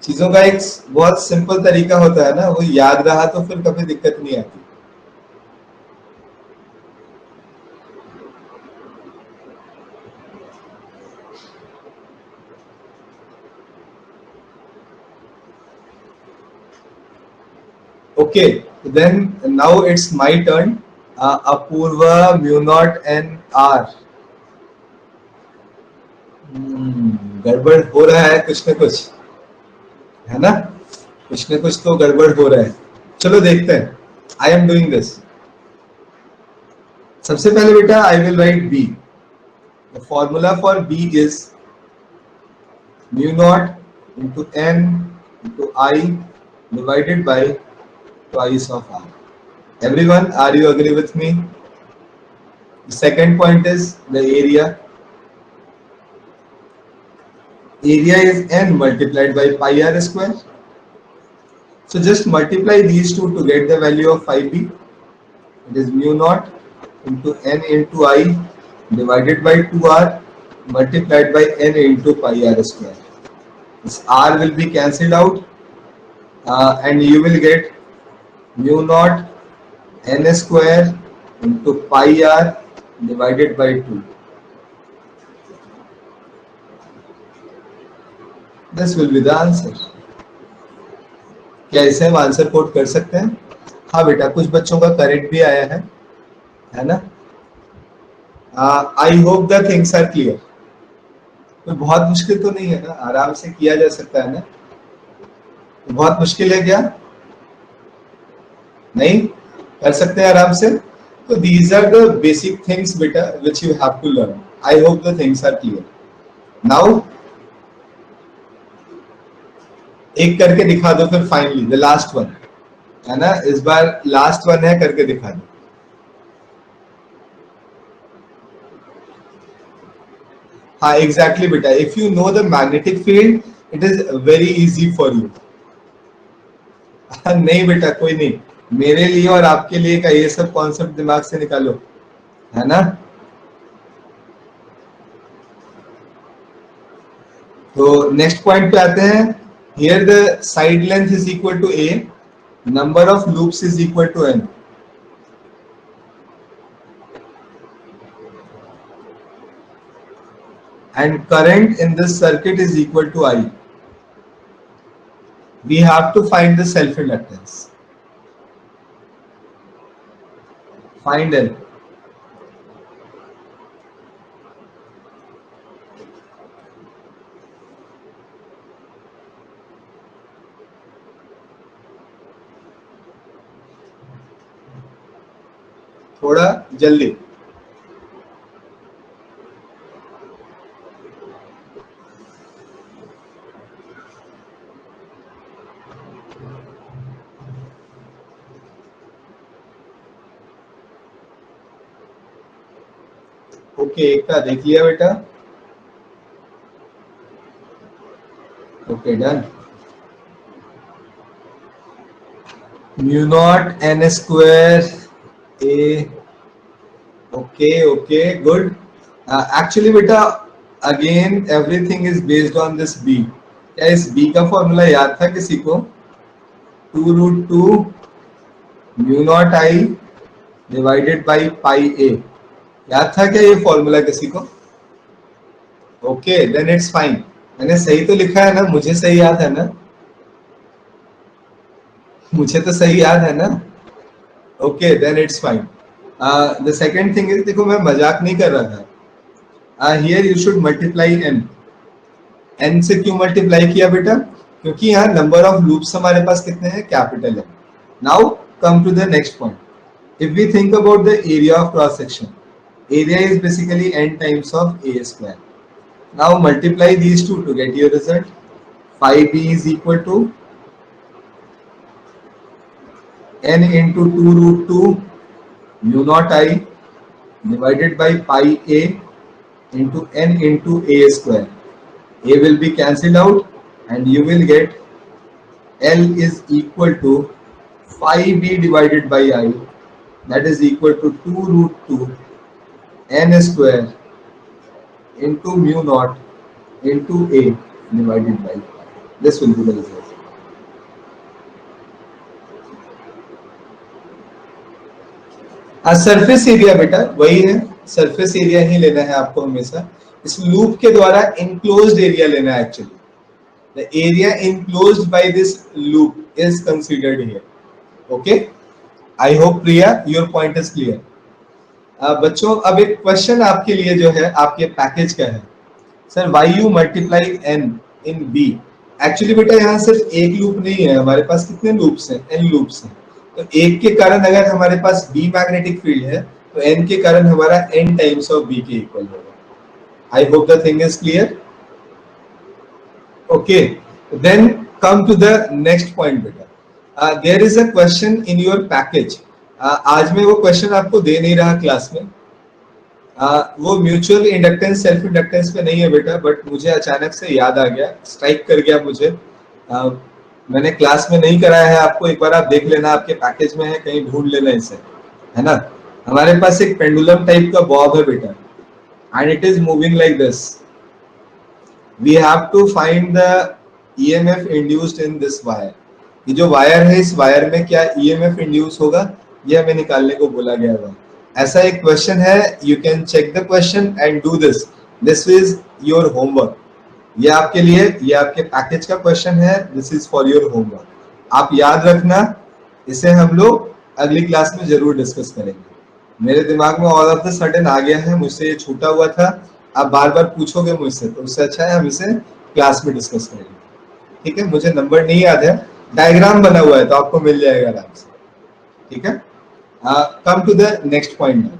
चीजों का एक बहुत सिंपल तरीका होता है ना, वो याद रहा तो फिर कभी दिक्कत नहीं आती। Okay, then now it's my turn. Apurva, mu naught and R. गड़बड़ हो रहा है कुछ न कुछ, है ना? कुछ न कुछ तो गड़बड़ हो रहा है। चलो देखते हैं। I am doing this. सबसे पहले बेटा I will write B. The formula for B is mu naught into n into I divided by twice of R. Everyone, are you agree with me? The second point is the area. Area is n multiplied by pi r square. So just multiply these two to get the value of phi b. It is mu naught into n into I divided by 2r multiplied by n into pi r square. This r will be cancelled out and you will get mu naught n square into pi r divided by 2. This will be the answer. क्या इसे हम answer code कर सकते हैं? हाँ बेटा, कुछ बच्चों का करेक्ट भी आया है ना? I hope the things are clear. तो बहुत मुश्किल तो नहीं है ना, आराम से किया जा सकता है ना? बहुत मुश्किल है क्या? नहीं कर सकते हैं आराम से? तो these are the basic things बेटा which you have to learn. I hope the things are clear. Now एक करके दिखा दो फिर फाइनली द लास्ट वन, है ना? इस बार लास्ट वन है, करके दिखा दो। हाँ एग्जैक्टली बेटा, if you know the magnetic field it is very easy for you. नहीं बेटा कोई नहीं, मेरे लिए और आपके लिए का ये सब कॉन्सेप्ट दिमाग से निकालो, है ना? तो नेक्स्ट पॉइंट पे आते हैं। Here the side length is equal to a, number of loops is equal to n, and current in this circuit is equal to I. We have to find the self-inductance. Find L. थोड़ा जल्दी। Okay, एक का देख लिया बेटा? Okay done. Mu naught N square A. Okay okay good. Actually बेटा again everything is based on this B. क्या इस बी का फॉर्मूला याद था किसी को? 2√2 mu naught I divided by pi A. याद था क्या ये फॉर्मूला किसी को? Okay then it's fine. मैंने सही तो लिखा है ना? मुझे सही याद है ना? मुझे तो सही याद है ना? Okay then it's fine. The second thing is, देखो मैं मजाक नहीं कर रहा था। Here you should multiply n। n से क्यों मल्टीप्लाई किया बेटा? क्योंकि यहाँ नंबर ऑफ लूप्स हमारे पास कितने हैं? कैपिटल है। Now come to the next point. If we think about the area of cross section, area is basically n times of a square. Now multiply these two to get your result. 5b is equal to n into 2 root 2 mu naught I divided by pi a into n into a square. A will be cancelled out and you will get L is equal to 5b divided by I, that is equal to 2 root 2 n square into mu naught into a divided by pi. This will be the result. Surface area बेटा वही है, surface area ही लेना है आपको हमेशा। इस loop के द्वारा इनक्लोज्ड एरिया लेना है actually. The area enclosed by this loop is considered here. Okay, I hope Priya your point is clear. बच्चों अब एक क्वेश्चन आपके लिए जो है आपके पैकेज का है, sir why you multiply N in B. Actually बेटा यहाँ सिर्फ एक लूप नहीं है, हमारे पास कितने लूप्स हैं, एन लूप्स हैं। तो एक के कारण अगर हमारे पास बी मैग्नेटिक फील्ड है तो एन के कारण हमारा एन टाइम्स ऑफ बी के इक्वल होगा। I hope the thing is clear. Okay, then come to the next point बेटा। There is a question in your package. आज मैं वो क्वेश्चन आपको दे नहीं रहा क्लास में। वो म्यूचुअल इंडक्टेंस सेल्फ इंडक्टेंस पे नहीं है बेटा, बट मुझे अचानक से याद आ गया, स्ट्राइक कर गया मुझे। मैंने क्लास में नहीं कराया है आपको, एक बार आप देख लेना, आपके पैकेज में है, कहीं ढूंढ लेना इसे, है ना। हमारे पास एक पेंडुलम टाइप का बॉब है बेटा, and it is moving like this. We have to find the EMF induced in this wire. ये जो वायर है, इस वायर में क्या ईएमएफ इंड्यूस होगा, ये हमें निकालने को बोला गया है। ऐसा एक क्वेश्चन है, you can check the question and do this. This is your homework. ये आपके लिए, ये आपके पैकेज का क्वेश्चन है, this is for your homework. आप याद रखना, इसे हम लोग अगली क्लास में जरूर डिस्कस करेंगे। मेरे दिमाग में ऑल ऑफ द सडन आ गया है, मुझसे ये छूटा हुआ था, आप बार बार पूछोगे मुझसे, तो उससे अच्छा है हम इसे क्लास में डिस्कस करेंगे। ठीक है, मुझे नंबर नहीं याद है, डायग्राम बना हुआ है तो आपको मिल जाएगा आराम से। ठीक है, come to the next point now.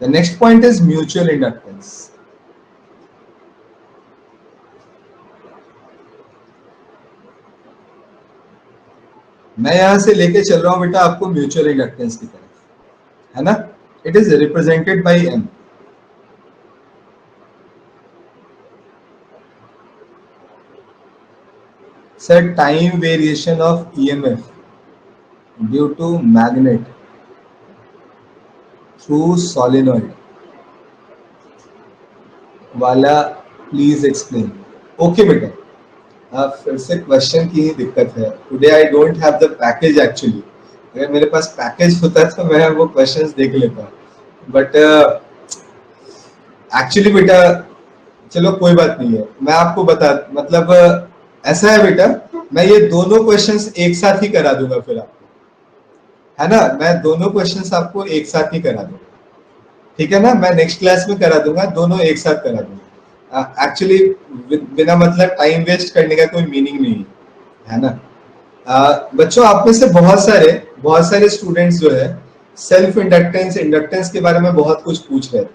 The next point is mutual inductance. मैं यहां से लेके चल रहा हूं बेटा आपको म्यूचुअल इंडक्टेंस की तरफ, है ना। It is represented by M. Sir time variation of EMF due to magnet through solenoid वाला प्लीज एक्सप्लेन। ओके बेटा, फिर से क्वेश्चन की ही दिक्कत है। Today I don't have the package actually. अगर मेरे पास पैकेज होता तो मैं वो क्वेश्चंस देख लेता, बट एक्चुअली बेटा चलो कोई बात नहीं है, मैं आपको बता, मतलब ऐसा है बेटा, मैं ये दोनों क्वेश्चंस एक साथ ही करा दूंगा फिर आपको, है ना। मैं दोनों क्वेश्चंस आपको एक साथ ही करा दूंगा, ठीक है ना। मैं नेक्स्ट क्लास में करा दूंगा, दोनों एक साथ करा दूंगा। एक्चुअली बिना मतलब टाइम वेस्ट करने का कोई मीनिंग नहीं है ना। बच्चों आप में से बहुत सारे स्टूडेंट्स जो है सेल्फ इंडक्टेंस इंडक्टेंस के बारे में बहुत कुछ पूछ रहे थे,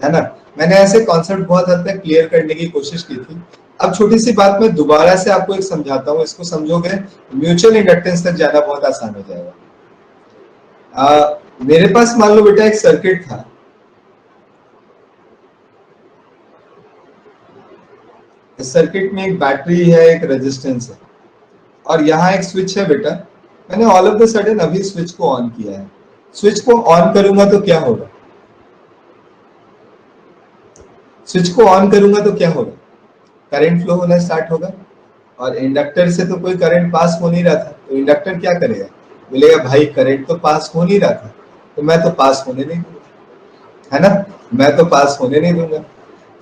है ना। मैंने ऐसे कॉन्सेप्ट बहुत हद तक क्लियर करने की कोशिश की थी। अब छोटी सी बात मैं दोबारा से आपको एक समझाता हूँ, इसको समझोगे म्यूचुअल इंडक्टेंस तक जाना बहुत आसान हो जाएगा। मेरे पास मान लो बेटा एक सर्किट था, इस सर्किट में एक बैटरी है, एक रेजिस्टेंस है, और यहाँ एक स्विच है बेटा। मैंने ऑल ऑफ द सडन अभी स्विच को ऑन किया है। स्विच को ऑन करूंगा तो क्या होगा, स्विच को ऑन करूंगा तो क्या होगा, करंट फ्लो होना स्टार्ट होगा, और इंडक्टर से तो कोई करंट पास हो नहीं रहा था, तो इंडक्टर क्या करेगा, बोलेगा भाई करंट तो पास हो नहीं रहा था, तो मैं तो पास होने नहीं दूंगा, है ना, मैं तो पास होने नहीं दूंगा।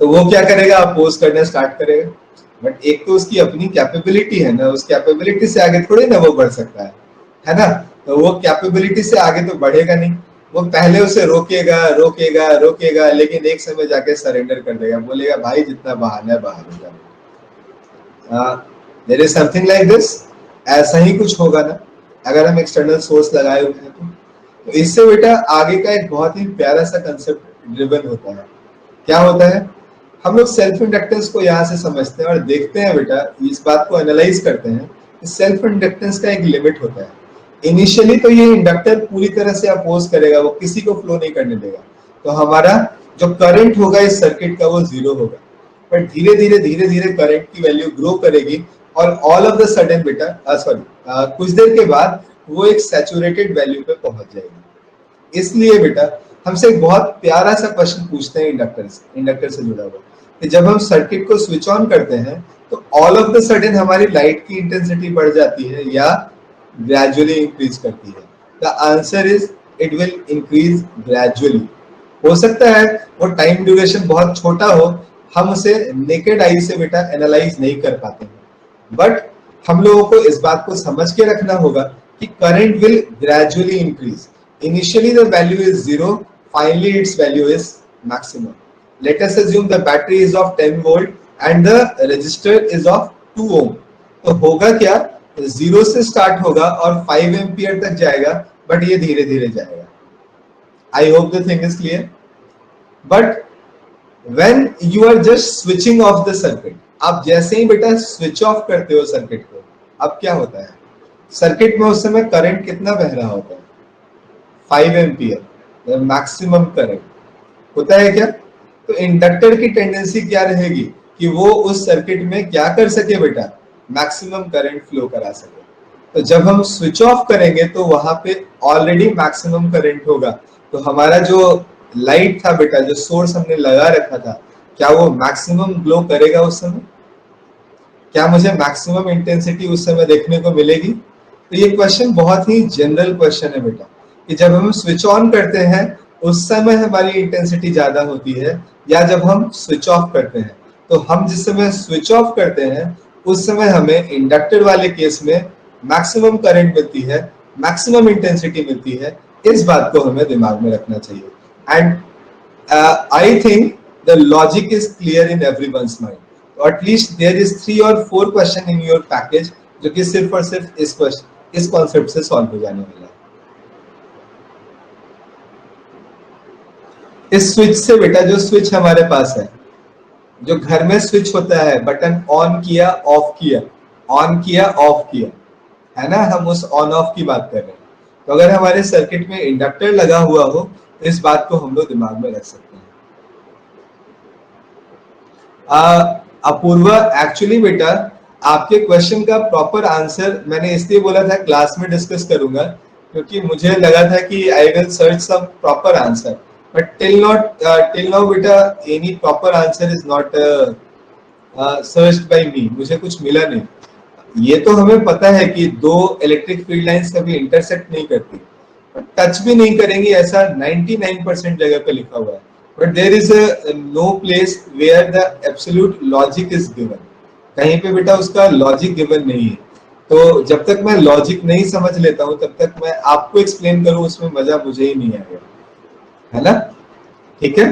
तो वो क्या करेगा, अपोज करना स्टार्ट करेगा। बट एक तो उसकी अपनी कैपेबिलिटी है ना, उस कैपेबिलिटी से आगे थोड़ी ना वो बढ़ सकता है ना। तो वो कैपेबिलिटी से आगे तो बढ़ेगा नहीं, वो पहले उसे रोकेगा रोकेगा रोकेगा, लेकिन एक समय जाके सरेंडर कर देगा, बोलेगा भाई जितना बहाना है बहा दूंगा। There is something like this, ऐसा ही कुछ होगा ना अगर हम एक्सटर्नल सोर्स लगाए हुए हैं तो इससे बेटा आगे का एक बहुत ही प्यारा सा कंसेप्ट ड्रिवन होता है। क्या होता है, हम लोग सेल्फ इंडक्टेंस को यहाँ से समझते हैं और देखते हैं बेटा, इस बात को एनालाइज करते हैं कि सेल्फ इंडक्टेंस का एक लिमिट होता है। इनिशियली तो ये इंडक्टर पूरी तरह से अपोज करेगा, वो किसी को फ्लो नहीं करने देगा, तो हमारा जो करंट होगा इस सर्किट का वो जीरो होगा। पर धीरे धीरे करंट की वैल्यू ग्रो करेगी और ऑल ऑफ द सडन बेटा कुछ देर के बाद वो एक सैचुरेटेड वैल्यू पे पहुंच जाएगी। इसलिए बेटा हमसे एक बहुत प्यारा सा क्वेश्चन पूछते हैं इंडक्टर से जुड़ा हुआ, कि जब हम सर्किट को स्विच ऑन करते हैं तो ऑल ऑफ द सडन हमारी लाइट की इंटेंसिटी बढ़ जाती है या ग्रेजुअली इंक्रीज करती है? The answer is it will increase gradually. हो सकता है वो टाइम ड्यूरेशन बहुत छोटा हो, हम उसे नेकेड आई से बेटा एनालाइज नहीं कर पाते हैं, बट हम लोगों को इस बात को समझ के रखना होगा कि current will gradually increase. Initially the value is zero, finally it's value is maximum. Late us assume the battery is of 10 volt and the register is of 2 ओम। तो होगा क्या, जीरो से स्टार्ट होगा और 5 एम्पियर तक जाएगा, बट ये धीरे धीरे जाएगा। आई hope the thing is clear. But when you are just switching off the circuit, आप जैसे ही बेटा स्विच ऑफ करते हो सर्किट को, अब क्या होता है, सर्किट में उस समय करंट कितना बह रहा होता है? 5 एम्पियर मैक्सिमम करंट होता है क्या? तो इंडक्टर की टेंडेंसी क्या रहेगी कि वो उस सर्किट में क्या कर सके बेटा, मैक्सिमम करंट फ्लो करा सके। तो जब हम स्विच ऑफ करेंगे तो वहां पे ऑलरेडी मैक्सिमम करंट होगा, तो हमारा जो लाइट था बेटा, जो सोर्स हमने लगा रखा था, क्या वो मैक्सिमम ग्लो करेगा उस समय? क्या मुझे मैक्सिमम इंटेंसिटी उस समय देखने को मिलेगी? तो ये क्वेश्चन बहुत ही जनरल क्वेश्चन है बेटा, कि जब हम स्विच ऑन करते हैं उस समय हमारी इंटेंसिटी ज्यादा होती है या जब हम स्विच ऑफ करते हैं? तो हम जिस समय स्विच ऑफ करते हैं उस समय हमें इंडक्टर वाले केस में मैक्सिमम करंट मिलती है, मैक्सिमम इंटेंसिटी मिलती है। इस बात को हमें दिमाग में रखना चाहिए। And I think the logic is clear in everyone's mind. So at least there is 3 or 4 question in your package जो कि सिर्फ और सिर्फ इस कॉन्सेप्ट से सॉल्व हो जाने वाला है। इस स्विच से बेटा, जो स्विच हमारे पास है, जो घर में स्विच होता है, बटन ऑन किया ऑफ किया, ऑन किया ऑफ किया, है ना, हम उस ऑन ऑफ की बात कर रहे हैं। तो अगर हमारे सर्किट में इंडक्टर लगा हुआ हो, इस बात को हम लोग दिमाग में रख सकते हैं। अपूर्वा, एक्चुअली बेटा आपके क्वेश्चन का प्रॉपर आंसर मैंने इसलिए बोला था क्लास में डिस्कस करूंगा, क्योंकि मुझे लगा था कि I will search some proper answer, but till now बेटा any proper answer is not searched by me. मुझे कुछ मिला नहीं। ये तो हमें पता है कि दो इलेक्ट्रिक फील्ड लाइंस कभी इंटरसेक्ट नहीं करती, टच भी नहीं करेंगी, ऐसा 99% जगह पे लिखा हुआ है, but there is no place where the absolute logic is given. कहीं पे बेटा उसका लॉजिक गिवन नहीं है। तो जब तक मैं लॉजिक नहीं समझ लेता हूं तब तक मैं आपको एक्सप्लेन करूं उसमें मजा मुझे ही नहीं आएगा, है ना? ठीक है,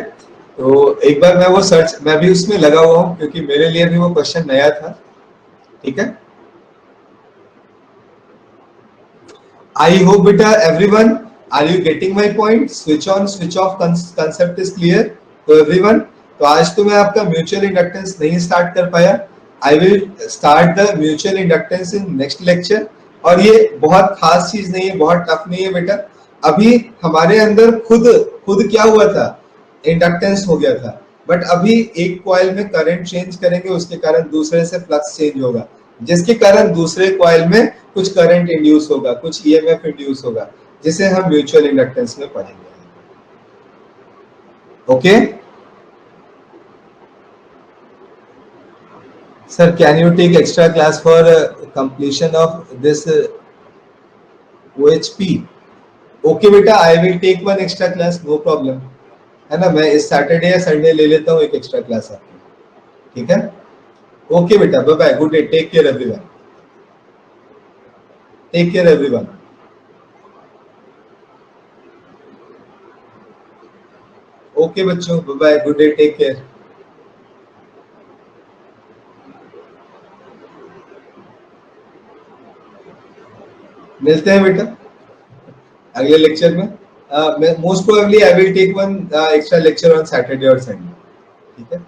तो एक बार मैं भी उसमें लगा हुआ हूं क्योंकि मेरे लिए भी वो क्वेश्चन नया था। ठीक है, I hope beta everyone, are you getting my point? Switch on switch off concept is clear to everyone. तो आज तो मैं आपका म्यूचुअल इंडक्टेंस नहीं स्टार्ट कर पाया। I will start the mutual inductance in next lecture। और ये बहुत खास चीज नहीं है, बहुत टफ नहीं है बेटा। अभी हमारे अंदर खुद क्या हुआ था, इंडक्टेंस हो गया था, बट अभी एक कॉइल में करंट चेंज करेंगे, उसके कारण दूसरे से फ्लक्स चेंज होगा, जिसके कारण दूसरे कॉइल में कुछ करंट इंड्यूस होगा, कुछ ईएमएफ इंड्यूस होगा, जिसे हम म्यूचुअल इंडक्टेंस में पढ़ेंगे। Okay sir, can you take extra class for completion of this OHP? Okay बेटा, I will take one extra class, no problem, है ना। मैं इस सैटरडे या संडे ले लेता हूँ एक एक्स्ट्रा क्लास आपकी, ठीक है? ओके बेटा, bye bye, good day, take care everyone, take care everyone. Okay बच्चों, bye bye, good day, take care. मिलते हैं बेटा अगले लेक्चर में। Most probably I will take one extra lecture on Saturday और संडे, ठीक है?